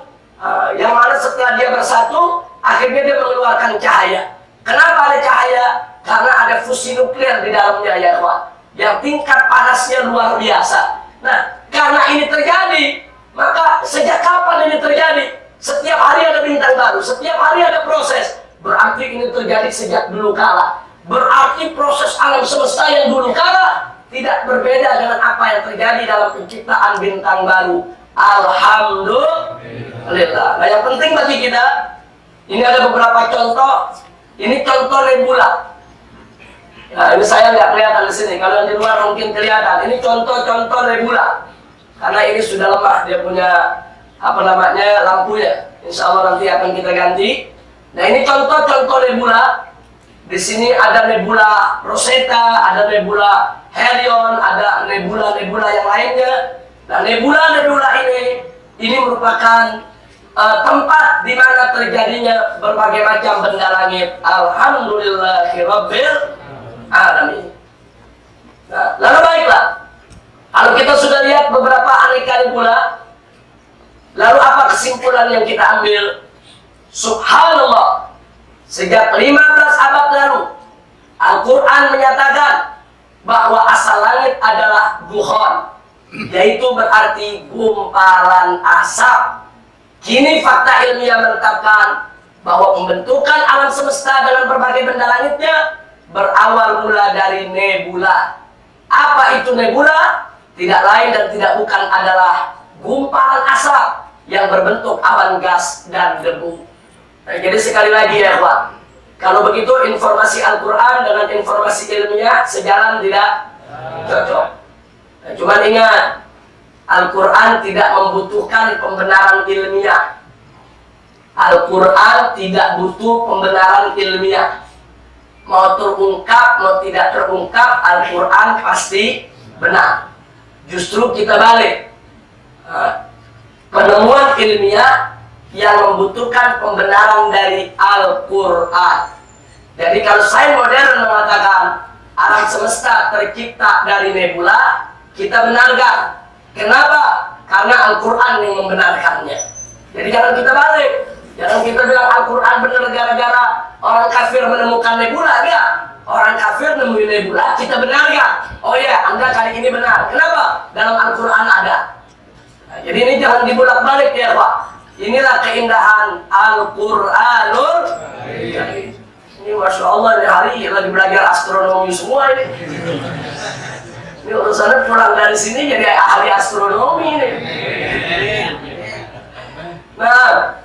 yang mana setelah dia bersatu, akhirnya dia mengeluarkan cahaya. Kenapa ada cahaya? Karena ada fusi nuklir di dalamnya ya Pak, yang tingkat panasnya luar biasa. Nah, karena ini terjadi, maka sejak kapan ini terjadi? Setiap hari ada bintang baru, setiap hari ada proses. Berarti ini terjadi sejak dulu kala. Berarti proses alam semesta yang dulu kala tidak berbeda dengan apa yang terjadi dalam penciptaan bintang baru. Alhamdulillah. Nah, yang penting bagi kita, ini ada beberapa contoh. Ini contoh nebula. Nah, ini saya nggak kelihatan di sini. Kalau yang di luar mungkin kelihatan. Ini contoh-contoh nebula. Karena ini sudah lemah, dia punya lampunya. Insya Allah nanti akan kita ganti. Nah, ini contoh-contoh nebula. Di sini ada nebula Rosetta, ada nebula Helion, ada nebula-nebula yang lainnya. Nah, nebula-nebula ini merupakan tempat di mana terjadinya berbagai macam benda langit. Alhamdulillahirabbil alamin. Nah, lalu baiklah, kalau kita sudah lihat beberapa aneka nebula, lalu apa kesimpulan yang kita ambil? Subhanallah, sejak 15 abad lalu Al-Quran menyatakan bahwa asal langit adalah dukhon, yaitu berarti gumpalan asap. Kini fakta ilmiah menetapkan bahwa pembentukan alam semesta dengan berbagai benda langitnya berawal mula dari nebula. Apa itu nebula? Tidak lain dan tidak bukan adalah gumpalan asap yang berbentuk awan gas dan debu. Nah, jadi sekali lagi ya Pak, kalau begitu informasi Al-Quran dengan informasi ilmiah sejalan tidak cocok. Nah, cuman ingat, Al-Quran tidak membutuhkan pembenaran ilmiah. Al-Quran tidak butuh pembenaran ilmiah. Mau terungkap, mau tidak terungkap, Al-Quran pasti benar. Justru kita balik. Penemuan ilmiah yang membutuhkan pembenaran dari Al-Quran. Jadi kalau sains modern mengatakan alam semesta tercipta dari nebula, kita benarkan. Kenapa? Karena Al-Quran yang membenarkannya. Jadi jangan kita balik. Jangan kita bilang Al-Quran benar gara-gara orang kafir menemukan nebula. Ya, orang kafir nemuin nebula, kita benarkan. Oh ya, Anda kali ini benar. Kenapa? Dalam Al-Quran ada. Nah, jadi ini jangan dibulak-balik ya Pak. Inilah keindahan Al-Quranul Karim. Ini Masya Allah, ini hari lagi belajar astronomi semua ini. Ini urusannya pulang dari sini jadi ahli astronomi ini. Nah,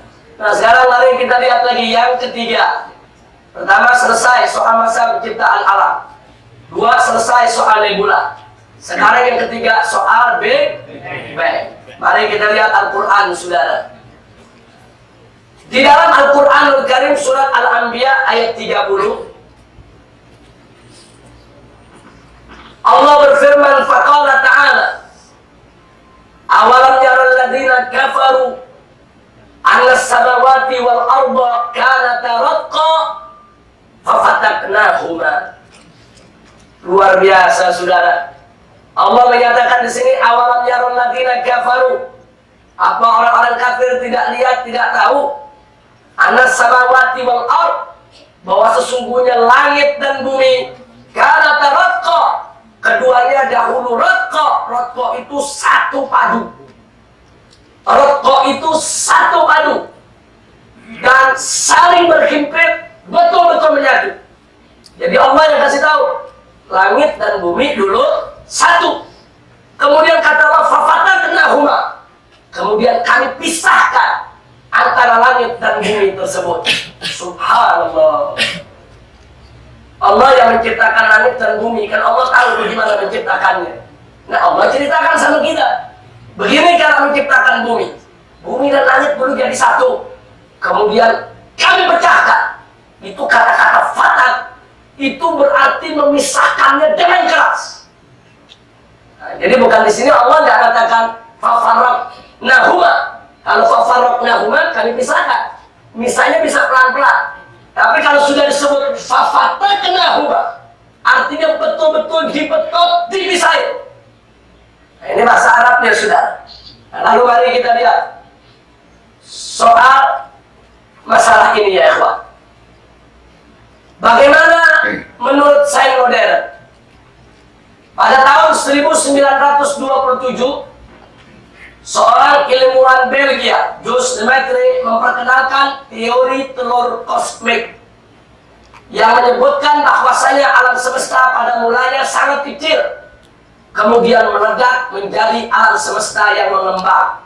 sekarang mari kita lihat lagi yang ketiga. Pertama, selesai soal masa penciptaan alam. Dua, selesai soal nebula. Sekarang yang ketiga, soal Big Bang. Mari kita lihat Al-Quran, saudara. Di dalam Al-Quranul Karim surat Al-Anbiya ayat 30, Allah berfirman, faqala ta'ala, awalam yaral ladzina kafaru anna as-samawati wal arda kanata ratqa fafataknahuma. Luar biasa saudara. Allah menyatakan di sini, awalam yaral ladzina kafaru, Apa orang-orang kafir tidak lihat, tidak tahu? Anas samawati wal ard, bahwa sesungguhnya langit dan bumi karena taratqa, keduanya dahulu ratqa. Ratqa itu satu padu. Ratqa itu satu padu dan saling berhimpit, betul-betul menyatu. Jadi Allah yang kasih tahu, langit dan bumi dulu satu. Kemudian kata Allah, fafataqnahuma, kemudian kami pisahkan antara langit dan bumi tersebut. Subhanallah. Allah yang menciptakan langit dan bumi, kan Allah tahu bagaimana menciptakannya. Nah, Allah ceritakan sama kita, begini cara menciptakan bumi. Bumi dan langit dulu jadi satu, kemudian kami pecahkan. Itu kata-kata fatak, itu berarti memisahkannya dengan keras. Nah, jadi bukan di sini Allah tidak katakan fafarraqnahuma. Kalau fafarraqnahuma kami pisahkan, misalnya bisa pelan-pelan. Tapi kalau sudah disebut fafataqnahuma, artinya betul-betul dibetot, dipisahin. Nah, ini bahasa Arabnya sudah. Nah, lalu mari kita lihat soal masalah ini ya ikhwan. Bagaimana menurut sains modern? Pada tahun 1927, seorang ilmuwan Belgia, Jules Lemaitre, memperkenalkan teori telur kosmik yang menyebutkan bahwasanya alam semesta pada mulanya sangat kecil, kemudian meledak menjadi alam semesta yang mengembang.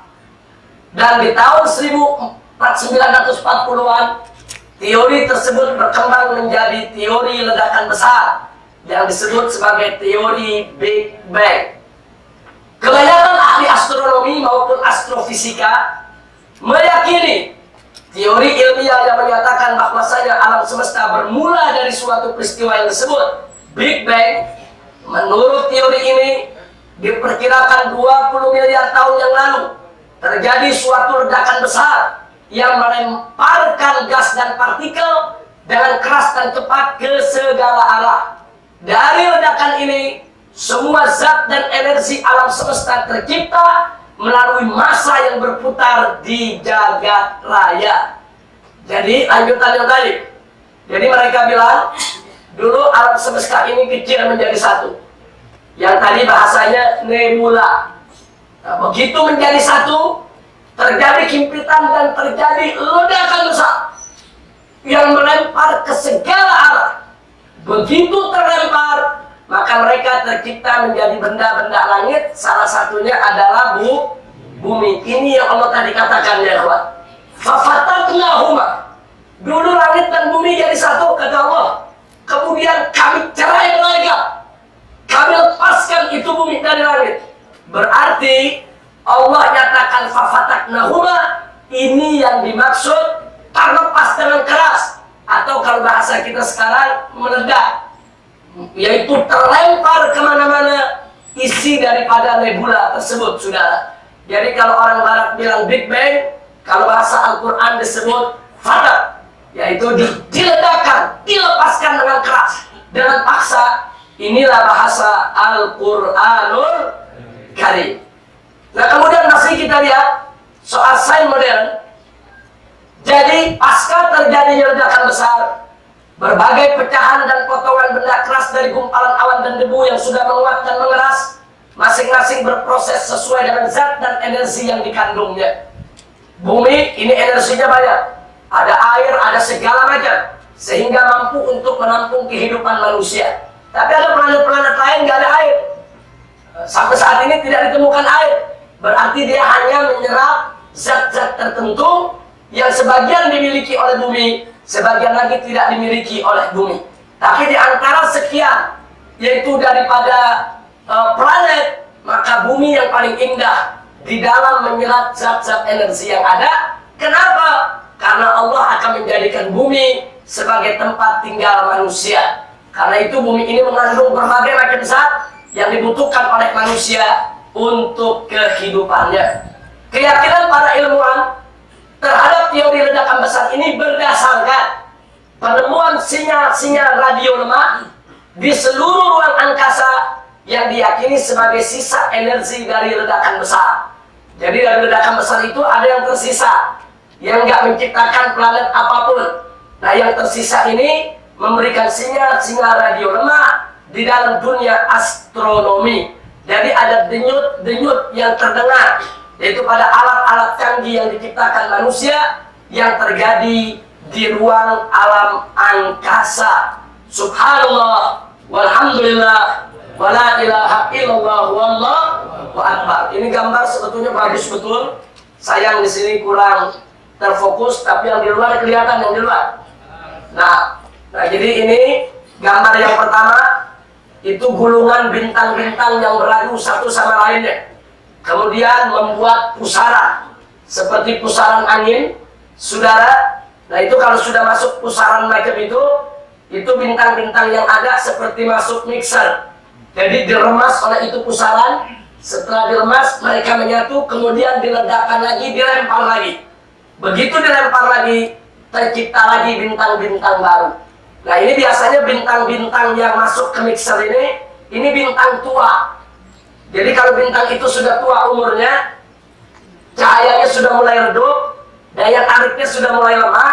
Dan di tahun 1940-an, teori tersebut berkembang menjadi teori ledakan besar yang disebut sebagai teori Big Bang. Kebanyakan ahli astronomi maupun astrofisika meyakini teori ilmiah yang menyatakan bahwasanya alam semesta bermula dari suatu peristiwa yang disebut Big Bang. Menurut teori ini, diperkirakan 20 miliar tahun yang lalu terjadi suatu ledakan besar yang melemparkan gas dan partikel dengan keras dan cepat ke segala arah. Dari ledakan ini, semua zat dan energi alam semesta tercipta melalui massa yang berputar di jagat raya. Jadi lanjutan yang tadi. Jadi mereka bilang, dulu alam semesta ini kecil menjadi satu. Yang tadi bahasanya nebula. Nah, begitu menjadi satu, terjadi himpitan dan terjadi ledakan besar yang melempar ke segala arah. Begitu terlempar, maka mereka tercipta menjadi benda-benda langit. Salah satunya adalah bumi. Ini yang Allah tadi katakan ya kawan. Fafataqnahuma. Dulu langit dan bumi jadi satu kata Allah. Kemudian kami cerai mereka. Kami lepaskan itu bumi dari langit. Berarti Allah nyatakan fafataqnahuma, ini yang dimaksud terlepas dengan keras, atau kalau bahasa kita sekarang meledak, yaitu terlempar kemana-mana isi daripada nebula tersebut, saudara. Jadi kalau orang barat bilang Big Bang, kalau bahasa Al-Quran disebut fatak, yaitu diledakkan, dilepaskan dengan keras, dengan paksa. Inilah bahasa Al-Quranul Karim. Nah, kemudian masih kita lihat soal sains modern. Jadi pasca terjadinya ledakan besar, berbagai pecahan dan potongan benda keras dari gumpalan awan dan debu yang sudah menguap dan mengeras, masing-masing berproses sesuai dengan zat dan energi yang dikandungnya. Bumi ini energinya banyak, ada air, ada segala macam, sehingga mampu untuk menampung kehidupan manusia. Tapi ada planet-planet lain nggak ada air. Sampai saat ini tidak ditemukan air. Berarti dia hanya menyerap zat-zat tertentu yang sebagian dimiliki oleh bumi, sebagian lagi tidak dimiliki oleh bumi. Tapi di antara sekian, yaitu daripada planet, maka bumi yang paling indah di dalam menyerap zat-zat energi yang ada. Kenapa? Karena Allah akan menjadikan bumi sebagai tempat tinggal manusia. Karena itu bumi ini mengandung berbagai macam zat yang dibutuhkan oleh manusia untuk kehidupannya. Keyakinan para ilmuwan terhadap teori ledakan besar ini berdasarkan penemuan sinyal-sinyal radio lemah di seluruh ruang angkasa yang diyakini sebagai sisa energi dari ledakan besar. Jadi dari ledakan besar itu ada yang tersisa, yang nggak menciptakan planet apapun. Nah, yang tersisa ini memberikan sinyal radio lemah di dalam dunia astronomi. Jadi ada denyut-denyut yang terdengar, yaitu pada alat-alat canggih yang diciptakan manusia yang terjadi di ruang alam angkasa. Subhanallah, walhamdulillah, wala ilaha illallah, wallahu akbar. Ini gambar sebetulnya bagus betul. Sayang di sini kurang terfokus, tapi yang di luar kelihatan yang di luar. Nah, jadi ini gambar yang pertama, itu gulungan bintang-bintang yang beradu satu sama lainnya. Kemudian membuat pusaran, seperti pusaran angin, saudara. Nah, itu kalau sudah masuk pusaran macam itu bintang-bintang yang ada seperti masuk mixer. Jadi diremas oleh itu pusaran. Setelah diremas, mereka menyatu, kemudian diledakkan lagi, dilempar lagi. Begitu dilempar lagi, tercipta lagi bintang-bintang baru. Nah, ini biasanya bintang-bintang yang masuk ke mixer ini bintang tua. Jadi kalau bintang itu sudah tua umurnya, cahayanya sudah mulai redup, daya tariknya sudah mulai lemah,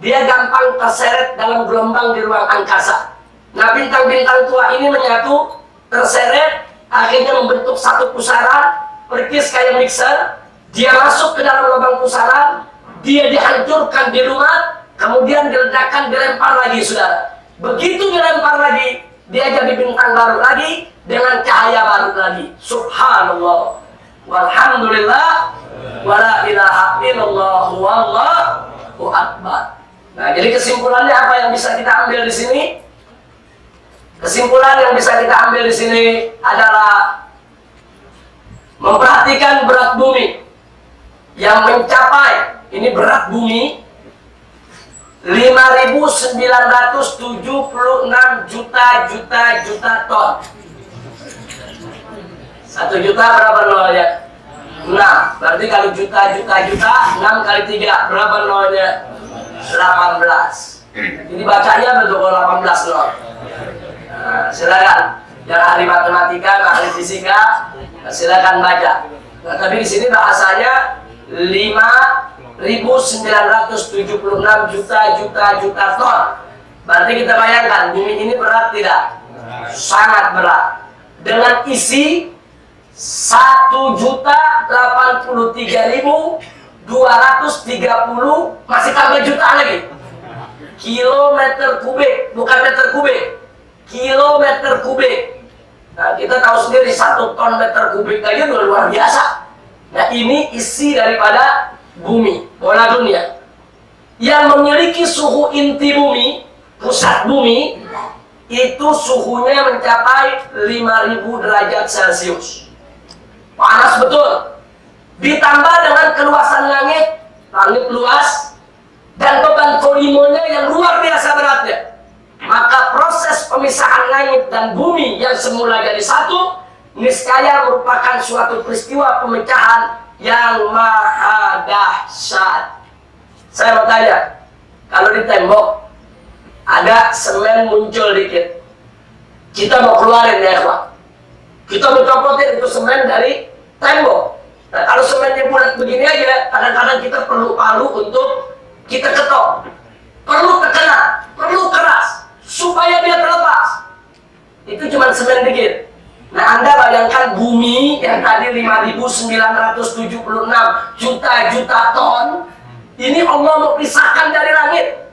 dia gampang terseret dalam gelombang di ruang angkasa. Nah, bintang-bintang tua ini menyatu, terseret, akhirnya membentuk satu pusaran, persis kayak mixer. Dia masuk ke dalam lubang pusaran, dia dihancurkan di rumah, kemudian diledakkan, dilempar lagi, saudara. Begitu dilempar lagi, dia jadi bintang baru lagi, dengan cahaya baru lagi. Subhanallah, walhamdulillah, wala ilaha illallah, wallahu akbar. Nah, jadi kesimpulannya apa yang bisa kita ambil di sini? Kesimpulan yang bisa kita ambil di sini adalah memperhatikan berat bumi yang mencapai, ini berat bumi 5.976 juta ton. 1 juta berapa nolnya? 6. Berarti kalau juta, 6 kali 3 berapa nolnya? 18. Ini bacanya betul 18 nol. Nah, silakan. Yang ahli matematika, ahli fisika, silakan baca. Nah, tapi di sini bahasanya 5.976 juta ton. Berarti kita bayangkan bumi ini berat tidak? Sangat berat. Dengan isi 1.083.230, masih tambah jutaan lagi. Kilometer kubik, bukan meter kubik. Kilometer kubik. Nah, kita tahu sendiri 1 ton meter kubik aja udah luar biasa. Nah, ini isi daripada bumi, bola dunia. Yang memiliki suhu inti bumi, pusat bumi, itu suhunya mencapai 5.000 derajat Celcius. Panas betul. Ditambah dengan keluasan langit luas, dan beban volumenya yang luar biasa beratnya. Maka proses pemisahan langit dan bumi yang semula jadi satu, niscaya merupakan suatu peristiwa pemecahan yang maha dahsyat. Saya mau tanya, kalau di tembok ada semen muncul dikit, kita mau keluarin ya, Pak. Kita mau copotin itu semen dari tembok. Nah, kalau semennya bulat begini aja, kadang-kadang kita perlu palu untuk kita ketok. Perlu tekan, perlu keras, supaya dia terlepas. Itu cuma semen dikit. Nah, Anda bayangkan bumi yang tadi 5.976 juta ton, ini Allah mau pisahkan dari langit.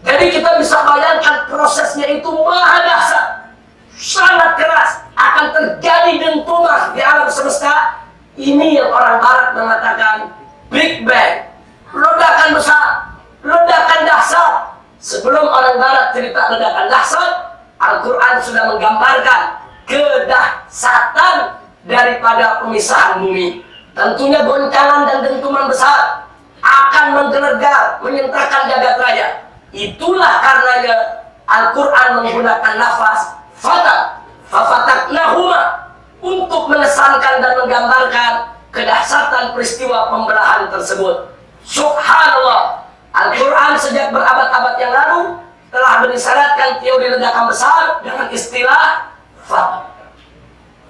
Jadi kita bisa bayangkan prosesnya itu maha dahsyat, sangat keras, akan terjadi dentuman di alam semesta. Ini yang orang Barat mengatakan Big Bang, ledakan besar, ledakan dahsyat. Sebelum orang Barat cerita ledakan dahsyat, Al-Quran sudah menggambarkan kedahsyatan daripada pemisahan bumi. Tentunya goncangan dan dentuman besar akan menggelegar, menyentakkan jagat raya. Itulah karenanya Al-Quran menggunakan lafaz fatak, fafataknahuma, untuk mengesankan dan menggambarkan kedahsyatan peristiwa pembelahan tersebut. Subhanallah, Al-Quran sejak berabad-abad yang lalu telah mengisyaratkan teori ledakan besar dengan istilah fatak.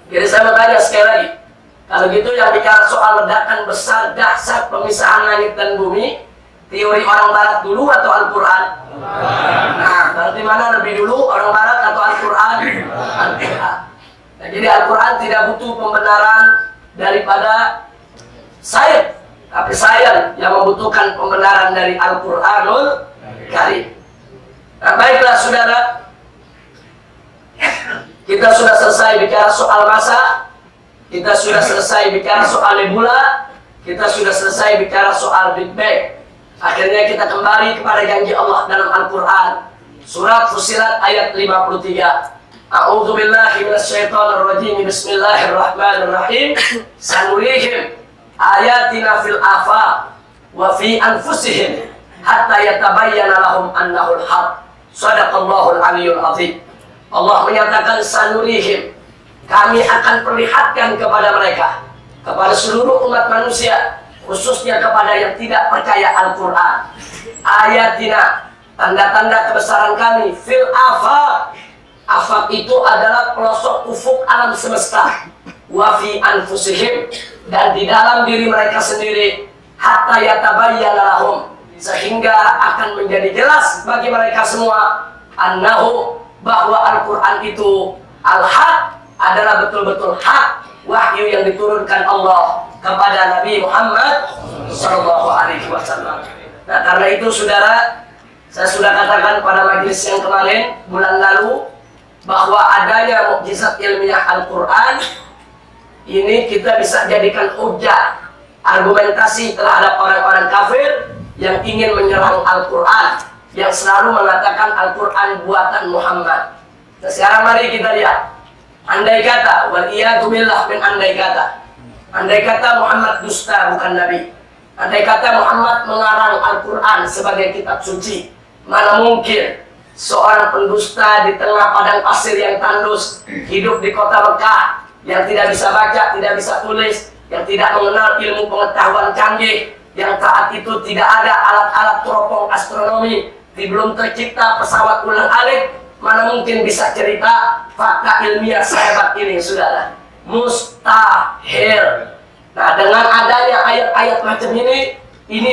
Jadi saya bertanya sekali lagi, Kalau gitu yang bicara soal ledakan besar, dahsyat, pemisahan langit dan bumi, teori orang barat dulu atau Al-Quran? Nah, berarti mana lebih dulu, orang barat atau Al-Quran? Al-Quran. Nah, jadi Al-Quran tidak butuh pembenaran daripada sains, tapi sains yang membutuhkan pembenaran dari Al-Quranul Karim. Nah, baiklah saudara, kita sudah selesai bicara soal masa, kita sudah selesai bicara soal nebula, kita sudah selesai bicara soal Big Bang. Akhirnya kita kembali kepada janji Allah dalam Al-Quran. Surat Fussilat ayat 53. A'udzu billahi minasyaitonir rajim. Bismillahirrahmanirrahim. Sanurihim ayatina fil afaq wa fi anfusihim hatta yatabayyana lahum annahul haq. Shadaqallahul aliyyul azim. Allah menyatakan sanurihim, kami akan perlihatkan kepada mereka, kepada seluruh umat manusia, khususnya kepada yang tidak percaya Al-Quran, ayatina, tanda-tanda kebesaran kami, fil afaq. Afaq itu adalah pelosok ufuk alam semesta, wa fi anfusihim, dan di dalam diri mereka sendiri, hatta yatabayyana lahum, sehingga akan menjadi jelas bagi mereka semua, annahu, bahwa Al-Quran itu al-haq, adalah betul-betul hak, wahyu yang diturunkan Allah kepada Nabi Muhammad SAW. Nah, karena itu saudara, saya sudah katakan pada majelis yang kemarin bulan lalu bahwa adanya mukjizat ilmiah Al-Quran ini kita bisa jadikan hujah, argumentasi terhadap orang-orang kafir yang ingin menyerang Al-Quran, yang selalu mengatakan Al-Quran buatan Muhammad. Nah, sekarang mari kita lihat, andai kata, waliyadu billah min andai kata Muhammad dusta bukan Nabi, andai kata Muhammad mengarang Al-Quran sebagai kitab suci, mana mungkin seorang pendusta di tengah padang pasir yang tandus, hidup di kota Mekah, yang tidak bisa baca, tidak bisa tulis, yang tidak mengenal ilmu pengetahuan canggih, yang saat itu tidak ada alat-alat teropong astronomi, belum tercipta pesawat ulang-alik, mana mungkin bisa cerita fakta ilmiah sehebat ini, saudara? Mustahil. Nah, dengan adanya ayat-ayat macam ini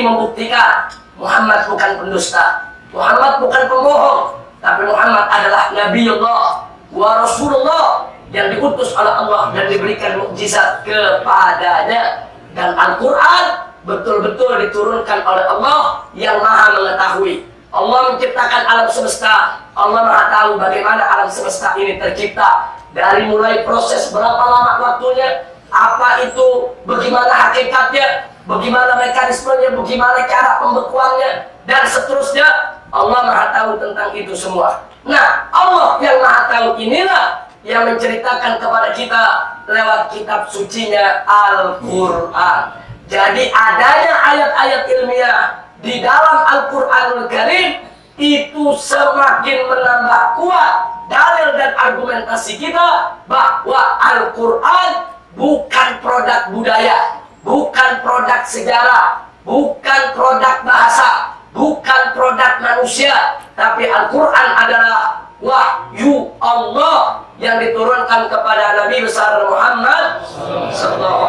membuktikan Muhammad bukan pendusta, Muhammad bukan pembohong, tapi Muhammad adalah Nabiullah wa Rasulullah yang diutus oleh Allah dan diberikan mukjizat kepadanya. Dan Al-Quran betul-betul diturunkan oleh Allah yang maha mengetahui. Allah menciptakan alam semesta, Allah maha tahu bagaimana alam semesta ini tercipta, dari mulai proses berapa lama waktunya, apa itu, bagaimana hakikatnya, bagaimana mekanismenya, bagaimana cara pembekuannya, dan seterusnya. Allah maha tahu tentang itu semua. Nah, Allah yang maha tahu inilah yang menceritakan kepada kita lewat kitab sucinya Al-Quran. Jadi adanya ayat-ayat ilmiah di dalam Al-Quranul Karim itu semakin menambah kuat dalil dan argumentasi kita bahwa Al-Quran bukan produk budaya, bukan produk sejarah, bukan produk bahasa, bukan produk manusia, tapi Al-Quran adalah wahyu Allah yang diturunkan kepada Nabi besar Muhammad SAW.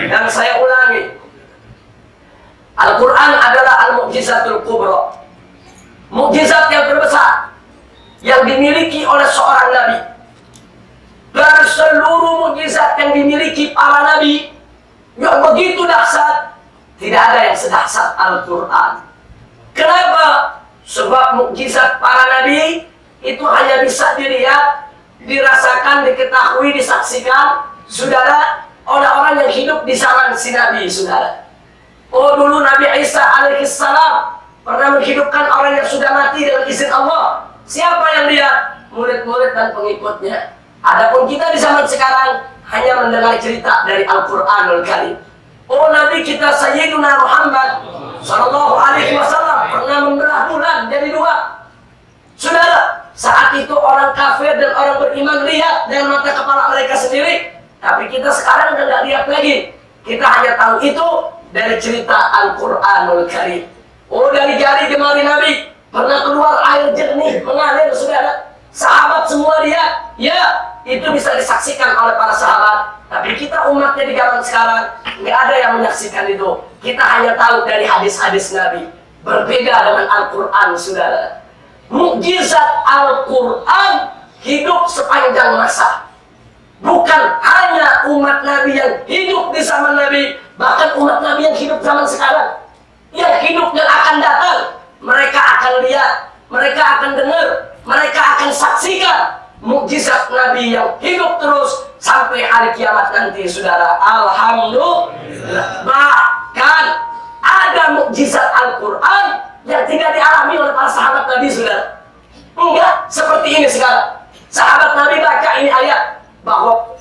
Dan saya ulangi, Al-Quran adalah al-mu'jizatul kubra, mukjizat yang terbesar yang dimiliki oleh seorang Nabi. Dari seluruh mukjizat yang dimiliki para Nabi yang begitu dahsyat, tidak ada yang sedahsyat Al-Quran. Kenapa? Sebab mukjizat para Nabi itu hanya bisa dilihat, dirasakan, diketahui, disaksikan, saudara, oleh orang yang hidup di zaman si Nabi, saudara. Oh, dulu Nabi Isa alaihissalam pernah menghidupkan orang yang sudah mati dengan izin Allah. Siapa yang lihat? Murid-murid dan pengikutnya. Adapun kita di zaman sekarang hanya mendengar cerita dari Al-Quranul Karim. Oh, Nabi kita Sayyiduna Muhammad Sallallahu Alaihi Wasallam pernah membelah bulan jadi dua. Saudara, saat itu orang kafir dan orang beriman lihat dengan mata kepala mereka sendiri, tapi kita sekarang udah nggak lihat lagi. Kita hanya tahu itu dari cerita Al-Quranul Karim. Oh, dari jari jemari Nabi pernah keluar air jernih mengalir, saudara. Sahabat semua lihat, ya, itu bisa disaksikan oleh para sahabat. Tapi kita umatnya di zaman sekarang nggak ada yang menyaksikan itu. Kita hanya tahu dari hadis-hadis Nabi. Berbeda dengan Al-Quran, saudara. Mukjizat Al-Quran hidup sepanjang masa. Bukan hanya umat Nabi yang hidup di zaman Nabi, bahkan umat Nabi yang hidup zaman sekarang, yang hidup dan akan datang. Mereka akan lihat, mereka akan dengar, mereka akan saksikan mukjizat Nabi yang hidup terus sampai hari kiamat nanti, saudara. Alhamdulillah. Bahkan ada mukjizat Al-Quran yang tidak dialami oleh para sahabat Nabi, saudara. Enggak seperti ini sekarang. Sahabat Nabi baca ini ayat bahwa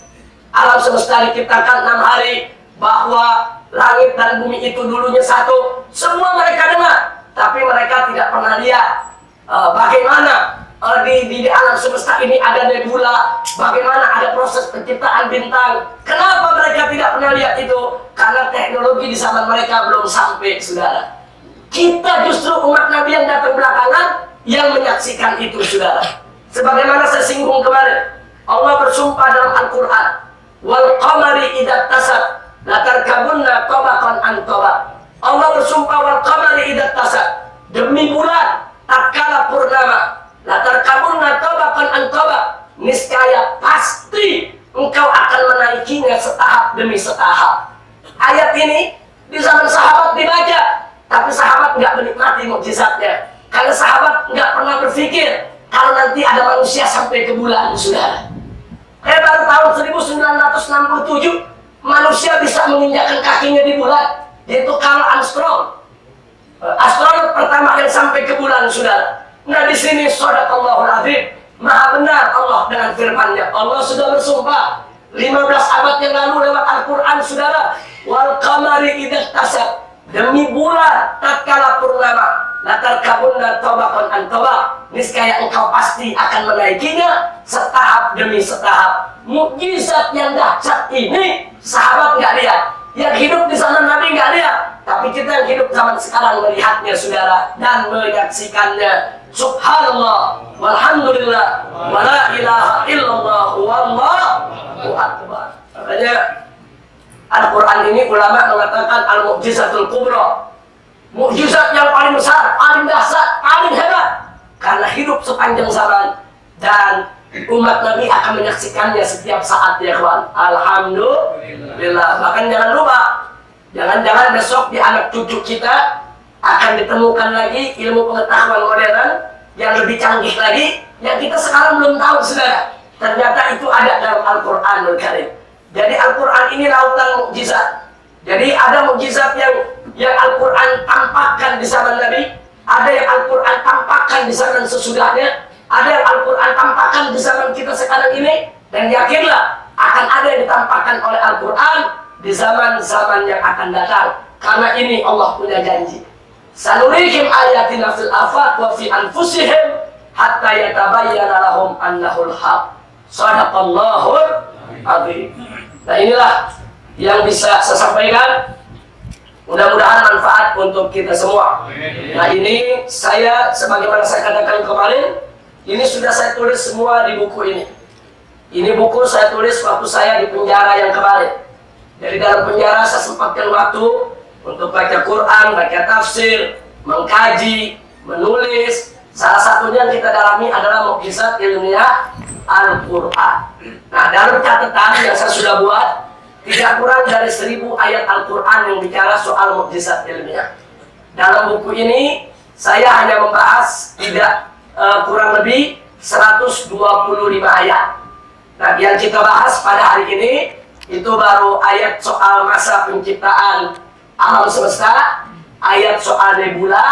alam semesta diciptakan 6 hari, bahwa langit dan bumi itu dulunya satu. Semua mereka dengar, tapi mereka tidak pernah lihat bagaimana di alam semesta ini ada nebula, bagaimana ada proses penciptaan bintang. Kenapa mereka tidak pernah lihat itu? Karena teknologi di zaman mereka belum sampai, saudara. Kita justru umat Nabi yang datang belakangan yang menyaksikan itu, saudara. Sebagaimana saya singgung kemarin, Allah bersumpah dalam Al-Quran, wal qamari idza tasad la tarkabunna tabaqan an tabaq. Allah bersumpah wal qamari idza tasad, demi bulan tatkala purnama, la tarkabunna tabaqan an tabaq, niscaya pasti engkau akan menaikinya setahap demi setahap. Ayat ini di zaman sahabat dibaca, tapi sahabat nggak menikmati mukjizatnya, karena sahabat nggak pernah berpikir kalau nanti ada manusia sampai ke bulan, saudara. Baru tahun 1967 manusia bisa menginjakkan kakinya di bulan, yaitu Carl Armstrong, astronot pertama yang sampai ke bulan, saudara. Nah, di sini shadaqallahul azim, maha benar Allah dengan firman-Nya. Allah sudah bersumpah 15 abad yang lalu lewat Al-Quran, saudara. Wal qamari idza tasad, demi bulan tatkala purnama, la tarkabunna tabaqan an tabaq, niscaya engkau pasti akan menaikinya setahap demi setahap. Mukjizat yang dahsyat ini sahabat nggak lihat, yang hidup di zaman Nabi nggak lihat, tapi kita yang hidup zaman sekarang melihatnya, saudara, dan menyaksikannya. Subhanallah, walhamdulillah, wala ilaha illallah, wallahu akbar. Makanya Al-Quran ini ulama mengatakan al-mu'jizatul kubra, mukjizat yang paling besar, paling dahsyat, paling hebat, karena hidup sepanjang zaman dan umat Nabi akan menyaksikannya setiap saat, ya kawan. Alhamdulillah. Bahkan jangan lupa, jangan-jangan besok di anak cucu kita akan ditemukan lagi ilmu pengetahuan modern yang lebih canggih lagi, yang kita sekarang belum tahu, saudara. Ternyata itu ada dalam Al-Quranul Karim. Jadi Al-Quran ini lautan mukjizat. Jadi ada mukjizat yang Al-Quran tampakkan di zaman Nabi, ada yang Al-Quran tampakkan di zaman sesudahnya, ada yang Al-Quran tampakkan di zaman kita sekarang ini, dan yakinlah akan ada yang ditampakkan oleh Al-Quran di zaman-zaman yang akan datang. Karena ini Allah punya janji. Sanurihim ayatina fil afaq wa fi anfusihim hatta yatabayyana lahum annahul haq. Shadaqallahul azim. Nah, inilah yang bisa saya sampaikan. Mudah-mudahan manfaat untuk kita semua. Nah, ini saya, sebagaimana saya katakan kemarin, ini sudah saya tulis semua di buku ini. Ini buku saya tulis waktu saya di penjara yang kemarin. Jadi dalam penjara saya sempatkan waktu untuk baca Quran, baca tafsir, mengkaji, menulis. Salah satunya yang kita dalami adalah mukjizat ilmiah Al-Quran. Nah, dalam catatan yang saya sudah buat, tidak kurang dari 1000 ayat Al-Quran yang bicara soal mukjizat ilmiah. Dalam buku ini saya hanya membahas tidak kurang lebih 125 ayat. Nah, yang kita bahas pada hari ini itu baru ayat soal masa penciptaan alam semesta, ayat soal nebula,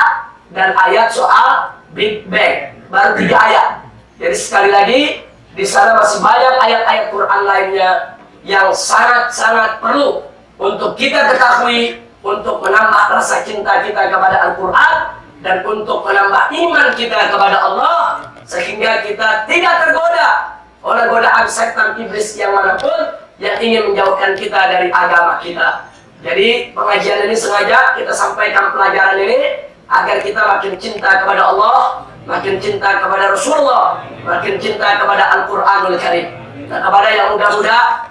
dan ayat soal Big Bang. Baru 3 ayat. Jadi sekali lagi, di sana masih banyak ayat-ayat Quran lainnya yang sangat-sangat perlu untuk kita ketahui, untuk menambah rasa cinta kita kepada Al-Quran, dan untuk menambah iman kita kepada Allah, sehingga kita tidak tergoda oleh godaan setan iblis yang manapun yang ingin menjauhkan kita dari agama kita. Jadi pengajian ini sengaja kita sampaikan pelajaran ini agar kita makin cinta kepada Allah, makin cinta kepada Rasulullah, makin cinta kepada Al-Quranul Karim. Dan kepada yang muda-muda,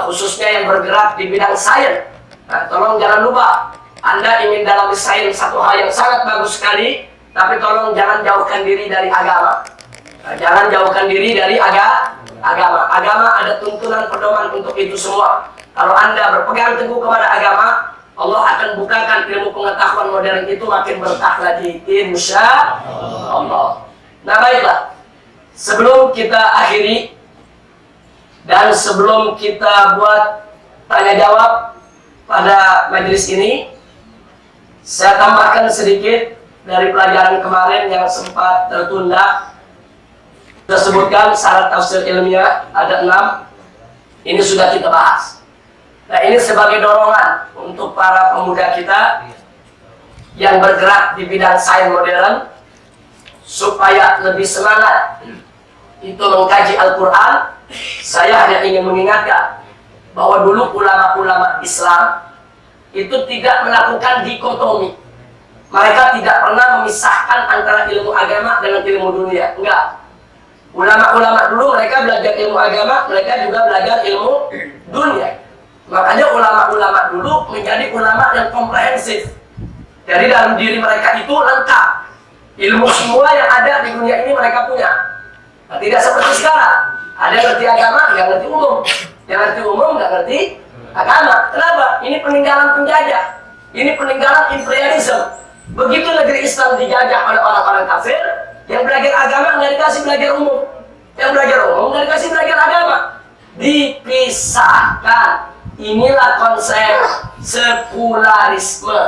khususnya yang bergerak di bidang sains. Nah, tolong jangan lupa, Anda ingin dalami sains satu hal yang sangat bagus sekali, tapi tolong jangan jauhkan diri dari agama. Nah, jangan jauhkan diri dari agama. Agama ada tuntunan pedoman untuk itu semua. Kalau Anda berpegang teguh kepada agama, Allah akan bukakan ilmu pengetahuan modern itu makin berkah lagi, insya Allah. Nah baiklah, sebelum kita akhiri dan sebelum kita buat tanya jawab pada majelis ini, saya tambahkan sedikit dari pelajaran kemarin yang sempat tertunda. Kita sebutkan syarat tafsir ilmiah ada 6. Ini sudah kita bahas. Nah ini sebagai dorongan untuk para pemuda kita yang bergerak di bidang sains modern supaya lebih semangat itu mengkaji Al-Quran. Saya hanya ingin mengingatkan bahwa dulu ulama-ulama Islam itu tidak melakukan dikotomi. Mereka tidak pernah memisahkan antara ilmu agama dengan ilmu dunia. Enggak. Ulama-ulama dulu mereka belajar ilmu agama, mereka juga belajar ilmu dunia. Makanya ulama-ulama dulu menjadi ulama yang komprehensif. Jadi dalam diri mereka itu lengkap. Ilmu semua yang ada di dunia ini mereka punya. Nah, tidak seperti sekarang. Ada yang ngerti agama, nggak ngerti umum. Yang ngerti umum, nggak ngerti agama. Kenapa? Ini peninggalan penjajah. Ini peninggalan imperialisme. Begitu negeri Islam dijajah oleh orang-orang kafir, yang belajar agama nggak dikasih belajar umum. Yang belajar umum nggak dikasih belajar agama. Dipisahkan. Inilah konsep sekularisme.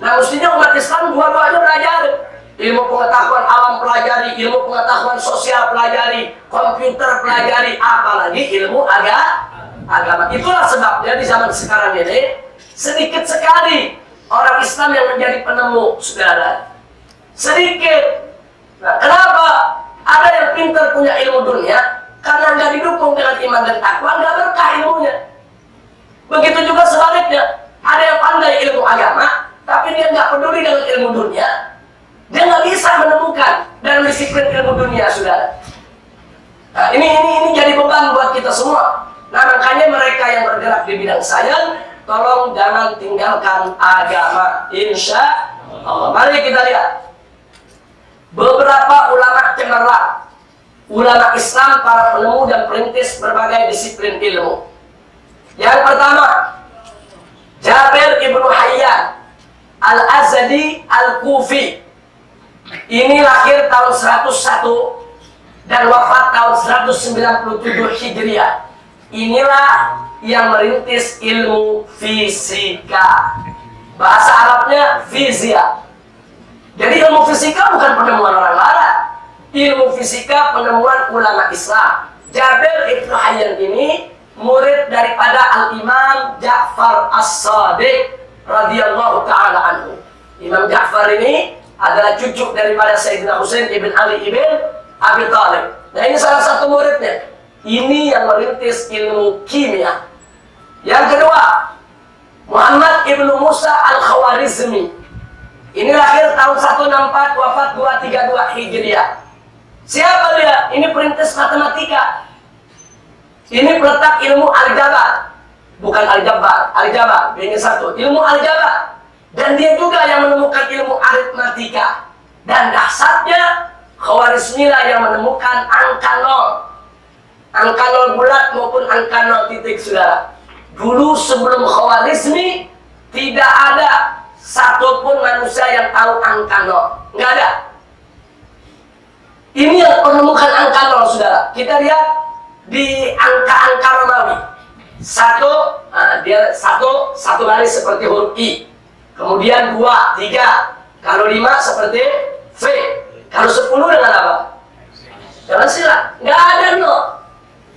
Nah, mestinya umat Islam dua-duanya belajar. Ilmu pengetahuan alam pelajari, ilmu pengetahuan sosial pelajari, komputer pelajari, apalagi ilmu agama. Itulah sebabnya di zaman sekarang ini sedikit sekali orang Islam yang menjadi penemu, saudara. Sedikit. Nah, kenapa? Ada yang pintar punya ilmu dunia karena nggak didukung dengan iman dan takwa, nggak berkah ilmunya. Begitu juga sebaliknya, ada yang pandai ilmu agama, tapi dia nggak peduli dengan ilmu dunia. Dia nggak bisa menemukan dan disiplin ilmu dunia, saudara. Nah, ini jadi beban buat kita semua. Nah, makanya mereka yang bergerak di bidang sains, tolong jangan tinggalkan agama, insya Allah. Mari kita lihat beberapa ulama cemerlang, ulama Islam, para penemu dan perintis berbagai disiplin ilmu. Yang pertama, Jabir ibnu Hayyan Al-Azadi Al-Kufi. Ini lahir tahun 101 dan wafat tahun 197 Hijriah. Inilah yang merintis ilmu fisika. Bahasa Arabnya fizia. Jadi ilmu fisika bukan penemuan orang Barat. Ilmu fisika penemuan ulama Islam. Jabir ibnu Hayyan ini murid daripada Al-Imam Ja'far As-Sadiq radhiyallahu ta'ala anhu. Imam Ja'far ini adalah cucu daripada Sayyidina Husain ibn Ali ibn Abi Thalib. Nah, ini salah satu muridnya. Ini yang merintis ilmu kimia. Yang kedua, Muhammad ibnu Musa Al-Khawarizmi. Ini lahir tahun 164, wafat 232 Hijriah. Siapa dia? Ini perintis matematika. Ini peletak ilmu aljabar. Bukan aljabar, aljabar. Ini satu, ilmu aljabar. Dan dia juga yang menemukan ilmu aritmatika. Dan dahsyatnya, Khawarizmi lah yang menemukan angka nol. Angka nol bulat maupun angka nol titik, saudara. Dulu sebelum Khawarizmi, tidak ada satupun manusia yang tahu angka nol. Nggak ada. Ini yang menemukan angka nol, saudara. Kita lihat di angka-angka Romawi. Satu baris seperti huruf I. Kemudian 2, 3. Kalau 5 seperti V. Kalau 10 dengan apa? Dengan sila. Nggak ada nol.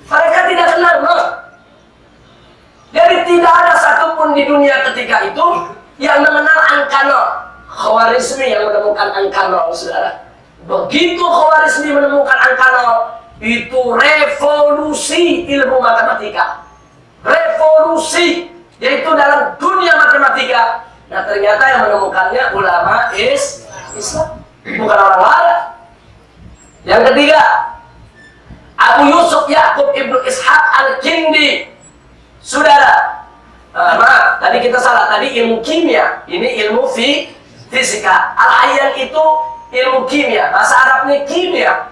Mereka tidak kenal nol. Jadi tidak ada satupun di dunia ketika itu yang mengenal angka nol. Khawarizmi yang menemukan angka nol, saudara. Begitu Khawarizmi menemukan angka nol, itu revolusi ilmu matematika. Revolusi, yaitu dalam dunia matematika. Nah, ternyata yang menemukannya ulama Islam, bukan orang Barat. Yang ketiga, Abu Yusuf Ya'qub ibnu Ishaq Al-Kindi. Saudara, maaf, tadi kita salah. Tadi ilmu kimia, ini ilmu fisika. Al-Hayyan itu ilmu kimia. Bahasa Arabnya kimia.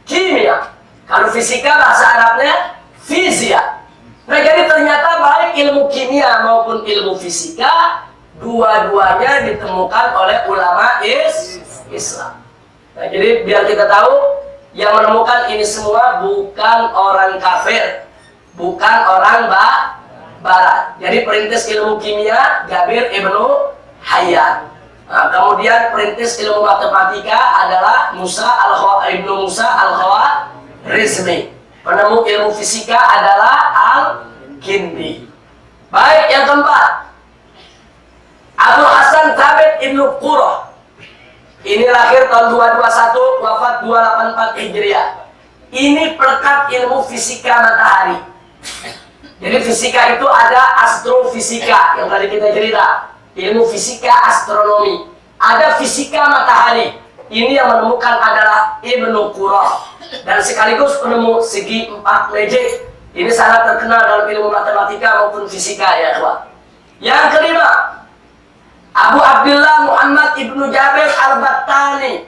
Kimia. Kalau fisika bahasa Arabnya fisika. Nah, jadi ternyata baik ilmu kimia maupun ilmu fisika, dua-duanya ditemukan oleh ulama Islam. Nah, jadi biar kita tahu, yang menemukan ini semua bukan orang kafir, bukan orang barat. Jadi perintis ilmu kimia Jabir ibnu Hayyan. Nah, kemudian perintis ilmu matematika adalah Ibnu Musa al-Khwarizmi. Penemu ilmu fisika adalah Al-Kindi. Baik, yang keempat, Abu Hasan Thabit ibnu Qurrah. Ini lahir tahun 221, wafat 284 Hijriah. Ini pelekat ilmu fisika matahari. Jadi fisika itu ada astrofisika yang tadi kita cerita, ilmu fisika astronomi. Ada fisika matahari. Ini yang menemukan adalah Ibnu Qurrah dan sekaligus penemu segi 4 magic. Ini sangat terkenal dalam ilmu matematika maupun fisika, ya kawan. Yang kelima, Abu Abdullah Muhammad ibnu Jabir al-Battani.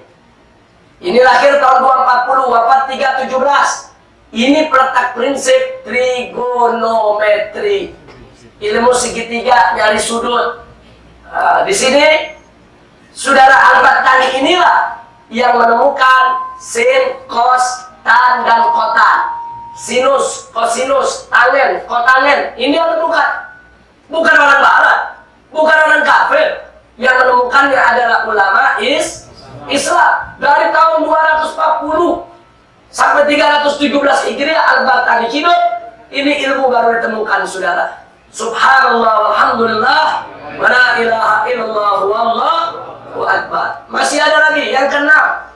Ini lahir tahun 240, wafat 317. Ini peletak prinsip trigonometri, ilmu segitiga nyari sudut. Di sini saudara Al-Battani inilah yang menemukan sin, cos, tan, dan kotan. Sinus, kosinus, tangen, kotangen. Ini yang menemukan. Bukan orang barat, bukan orang kafir. Yang menemukannya adalah ulama Islam. Dari tahun 240 sampai 317 Hijriah Al-Battani hidup. Ini ilmu baru ditemukan, saudara. Subhanallah, walhamdulillah, wa la ilaha illallah, wallahu akbar. Masih ada lagi yang keenam,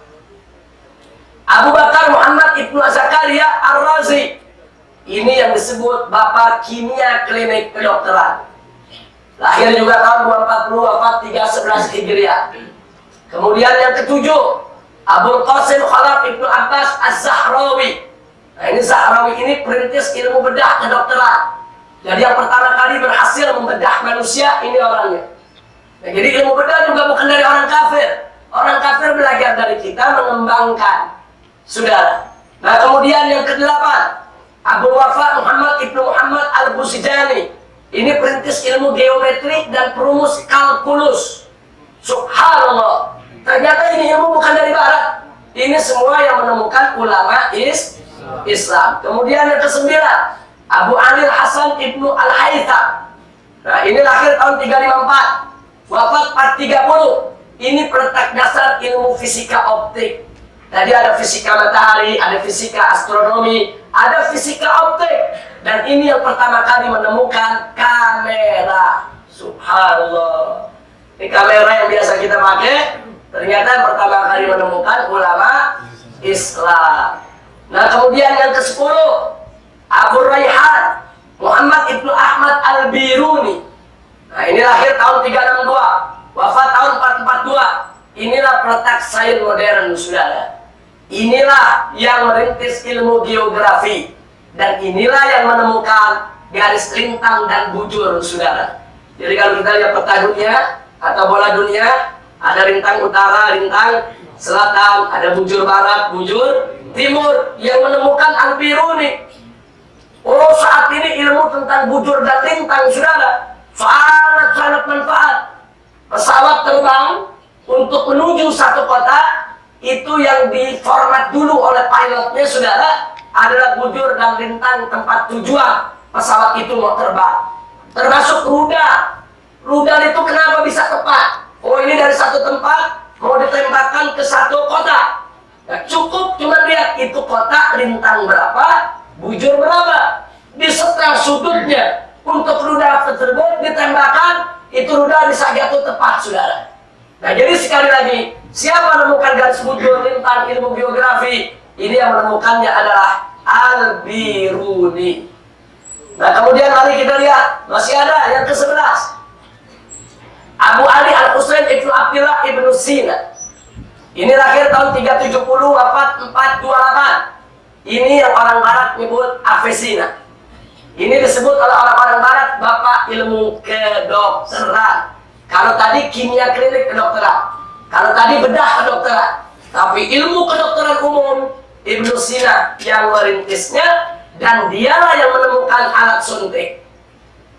Abu Bakar Muhammad ibnu Zakaria Ar-Razi. Ini yang disebut Bapak Kimia Klinik Kedokteran. Lahir juga tahun 240, wafat 311 Hijriah. Kemudian yang ketujuh, Abul Qasim Khalaf ibnu Abbas Az-Zahrawi. Nah, ini Zahrawi ini perintis ilmu bedah kedokteran. Jadi yang pertama kali berhasil membedah manusia, ini orangnya. Nah, jadi ilmu bedah juga bukan dari orang kafir. Orang kafir belajar dari kita, mengembangkan, saudara. Nah, kemudian yang kedelapan, Abu Wafa Muhammad ibnu Muhammad al-Busijani. Ini perintis ilmu geometri dan perumus kalkulus. Subhanallah. Ternyata ini ilmu bukan dari barat. Ini semua yang menemukan ulama Islam. Kemudian yang kesembilan, Abu Ali Hasan ibnu Al-Haytham. Nah, ini lahir tahun 354, wafat 430. Ini peletak dasar ilmu fisika optik. Tadi ada fisika matahari, ada fisika astronomi, ada fisika optik. Dan ini yang pertama kali menemukan kamera. Subhanallah. Ini kamera yang biasa kita pakai, ternyata yang pertama kali menemukan ulama Islam. Nah, kemudian yang ke-10, Abu Raihan Muhammad ibnu Ahmad al-Biruni. Nah, ini lahir tahun 362, wafat tahun 442. Inilah peletak sains modern, saudara. Inilah yang merintis ilmu geografi. Dan inilah yang menemukan garis lintang dan bujur, saudara. Jadi kalau kita lihat peta dunia atau bola dunia, ada rintang utara, rintang selatan, ada bujur barat, bujur timur. Yang menemukan Al-Biruni. Oh, saat ini ilmu tentang bujur dan lintang, saudara, sangat manfaat. Pesawat terbang untuk menuju satu kota, itu yang diformat dulu oleh pilotnya, saudara, adalah bujur dan lintang tempat tujuan pesawat itu mau terbang. Termasuk rudal. Rudal itu kenapa bisa tepat? Oh, ini dari satu tempat mau ditembakkan ke satu kota. Nah, cukup cuma lihat itu kota lintang berapa, bujur berapa. Disetel sudutnya untuk rudal tersebut ditembakkan, itu rudal bisa jatuh tepat, saudara. Nah, jadi sekali lagi, siapa menemukan garis bujur lintang ilmu geografi? Ini yang menemukannya adalah Al-Biruni. Nah, kemudian mari kita lihat, masih ada yang ke-11. Abu Ali Al-Husain ibnu Abdillah ibnu Sina. Ini lahir tahun 370, wafat 428. Ini yang orang barat menyebut Avicenna. Ini disebut oleh orang-orang barat bapak ilmu kedokteran. Kalau tadi kimia klinik kedokteran, kalau tadi bedah kedokteran, tapi ilmu kedokteran umum Ibnu Sina yang merintisnya, dan dialah yang menemukan alat suntik.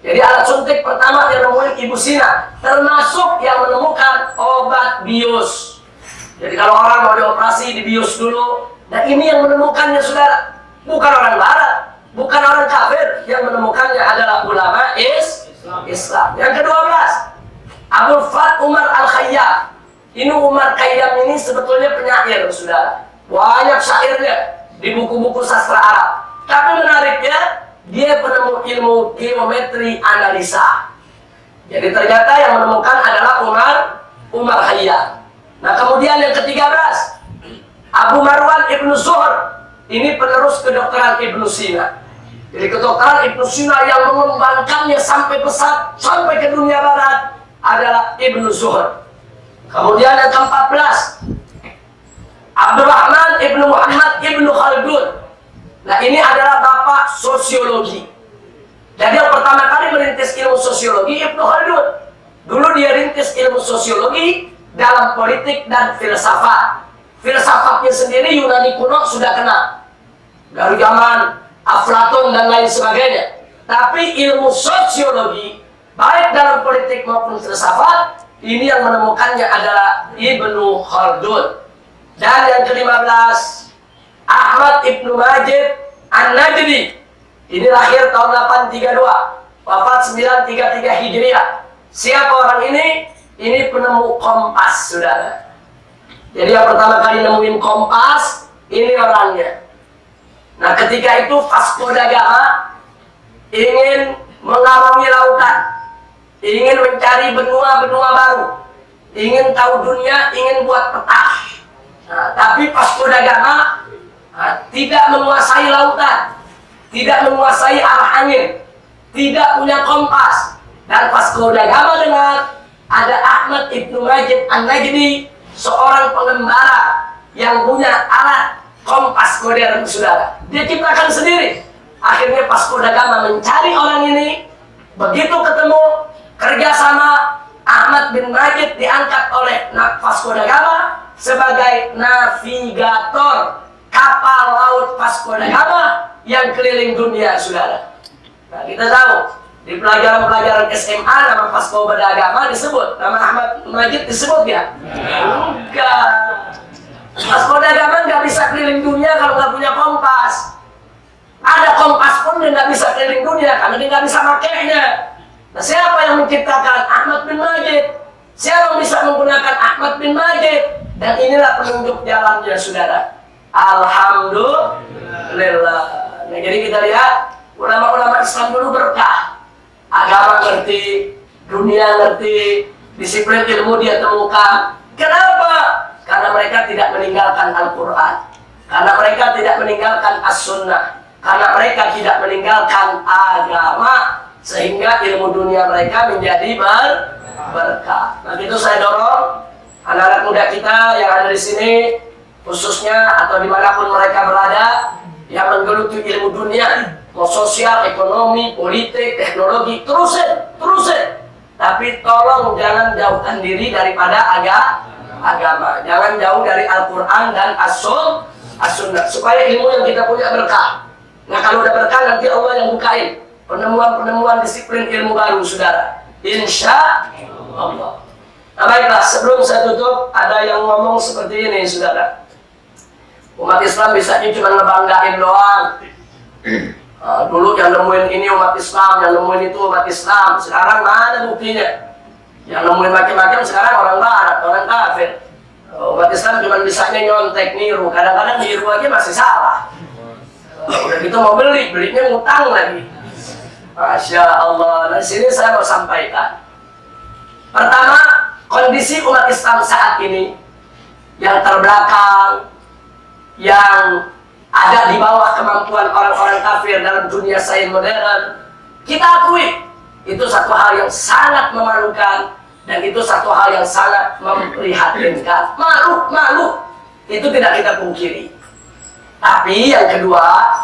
Jadi alat suntik pertama yang menemukan Ibnu Sina, termasuk yang menemukan obat bius. Jadi kalau orang mau dioperasi dibius dulu, nah ini yang menemukannya saudara, bukan orang barat, bukan orang kafir. Yang menemukannya adalah ulama Islam. Yang ke-12, Abdul Fat Umar Al-Khayyam. Ini Umar Khayyam ini sebetulnya penyair, saudara. Banyak syairnya di buku-buku sastra Arab. Tapi menariknya, dia penemu ilmu geometri analisa. Jadi ternyata yang menemukan adalah Umar Khayyam. Nah kemudian yang ke-13, Abu Marwan Ibnu Zuhr. Ini penerus kedokteran Ibnu Sina. Jadi kedokteran Ibnu Sina yang mengembangkannya sampai pesat, sampai ke dunia barat adalah Ibnu Zuhr. Kemudian yang ke-14, Abdurrahman Ibnu Muhammad Ibnu Khaldun. Nah ini adalah bapak sosiologi. Jadi yang pertama kali merintis ilmu sosiologi Ibnu Khaldun. Dulu dia rintis ilmu sosiologi dalam politik dan filsafat. Filsafatnya sendiri Yunani kuno sudah kenal dari zaman Aflatun dan lain sebagainya. Tapi ilmu sosiologi baik dalam politik maupun filsafat, ini yang menemukannya adalah Ibnu Khaldun. Dan yang ke-15, Ahmad Ibnu Majid An-Najdi. Ini lahir tahun 832, wafat 933 Hijriah. Siapa orang ini? Ini penemu kompas, saudara. Jadi yang pertama kali nemuin kompas, ini orangnya. Nah ketika itu Vasco da Gama ingin mengarungi lautan, ingin mencari benua-benua baru, ingin tahu dunia, ingin buat peta. Nah, tapi Vasco da Gama tidak menguasai lautan, tidak menguasai arah angin, tidak punya kompas. Dan Vasco da Gama dengar ada Ahmad Ibnu Majid An-Najdi, seorang pengembara yang punya alat kompas modern, saudara. Dia ciptakan sendiri. Akhirnya Vasco da Gama mencari orang ini. Begitu ketemu, kerjasama, Ahmad bin Majid diangkat oleh Vasco da Gama sebagai navigator kapal laut Vasco da Gama yang keliling dunia, saudara. Nah, kita tahu di pelajaran-pelajaran SMA nama Vasco da Gama disebut, nama Ahmad Majid disebut ya? Enggak. Vasco da Gama nggak bisa keliling dunia kalau nggak punya kompas. Ada kompas pun dia nggak bisa keliling dunia karena dia nggak bisa makainya. Nah, siapa yang menciptakan? Ahmad bin Majid. Siapa yang bisa menggunakan Ahmad bin Majid? Dan inilah penunjuk jalannya, saudara. Alhamdulillah. Nah, jadi kita lihat ulama-ulama Islam dulu berkah. Agama ngerti, dunia ngerti, disiplin ilmu dia temukan. Kenapa? Karena mereka tidak meninggalkan Al-Quran, karena mereka tidak meninggalkan As-Sunnah, karena mereka tidak meninggalkan agama, sehingga ilmu dunia mereka menjadi berkah. Nah itu saya dorong anak-anak muda kita yang ada di sini, khususnya atau dimanapun mereka berada, yang menggeluti ilmu dunia, mau sosial, ekonomi, politik, teknologi, terusin. Tapi tolong jangan jauhkan diri daripada agama. Jangan jauh dari Al-Quran dan As-Sunnah, supaya ilmu yang kita punya berkah. Nah kalau udah berkah nanti Allah yang bukain penemuan-penemuan disiplin ilmu baru, saudara. Insya Allah. Nah baiklah, sebelum saya tutup, ada yang ngomong seperti ini, saudara. Umat Islam bisanya cuma ngebanggain doang. Dulu yang nemuin ini umat Islam, yang nemuin itu umat Islam. Sekarang mana buktinya? Yang nemuin macam-macam sekarang orang barat, orang kafir. Umat Islam cuma bisanya nyontek, niru. Kadang-kadang niru aja masih salah. Udah gitu mau belinya ngutang lagi. Masya Allah. Nah sini saya mau sampaikan. Pertama, kondisi umat Islam saat ini yang terbelakang, yang ada di bawah kemampuan orang-orang kafir dalam dunia sains modern, kita akui itu satu hal yang sangat memalukan dan itu satu hal yang sangat memprihatinkan. Malu, itu tidak kita pungkiri. Tapi yang kedua,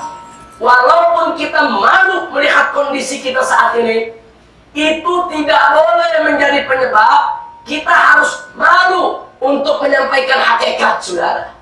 walaupun kita malu melihat kondisi kita saat ini, itu tidak boleh menjadi penyebab kita harus malu untuk menyampaikan hakikat, saudara.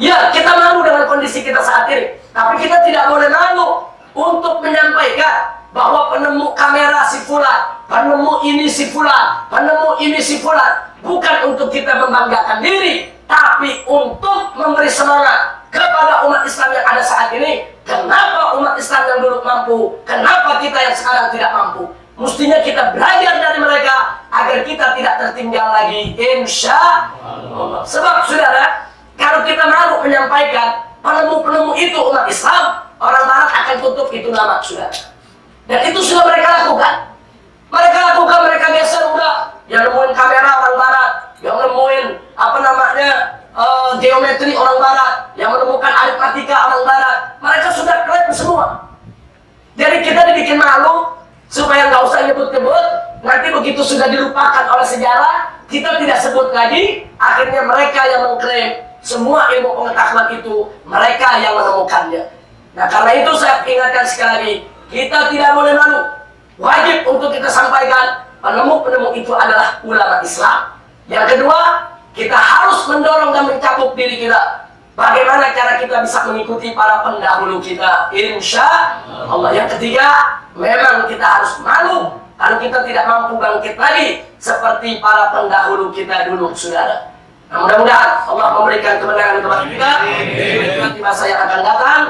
Ya, kita malu dengan kondisi kita saat ini, tapi kita tidak boleh malu untuk menyampaikan bahwa penemu kamera si fulan, penemu ini si fulan, penemu ini si fulan, bukan untuk kita membanggakan diri, tapi untuk memberi semangat kepada umat Islam yang ada saat ini. Kenapa umat Islam yang dulu mampu, kenapa kita yang sekarang tidak mampu? Mestinya kita belajar dari mereka agar kita tidak tertinggal lagi, insya Allah. Sebab saudara, kalau kita malu menyampaikan penemu-penemu itu umat Islam, orang Barat akan tutup itu nama, saudara. Dan itu sudah mereka lakukan. Mereka geser udah. Yang nemuin kamera orang Barat, yang nemuin geometri orang Barat, yang menemukan aritmatika orang Barat. Mereka sudah keren semua. Jadi kita dibikin malu supaya nggak usah nyebut-nyebut. Nanti begitu sudah dilupakan oleh sejarah, kita tidak sebut lagi. Akhirnya mereka yang mengklaim semua ilmu pengetahuan itu mereka yang menemukannya. Nah, karena itu saya ingatkan sekali lagi, kita tidak boleh malu. Wajib untuk kita sampaikan penemu-penemu itu adalah ulama Islam. Yang kedua, kita harus mendorong dan mencakup diri kita. Bagaimana cara kita bisa mengikuti para pendahulu kita, insya Allah. Yang ketiga, memang kita harus malu kalau kita tidak mampu bangkit lagi seperti para pendahulu kita dulu, saudara. Nah, mudah-mudahan Allah memberikan kemenangan kepada kita di masa yang akan datang.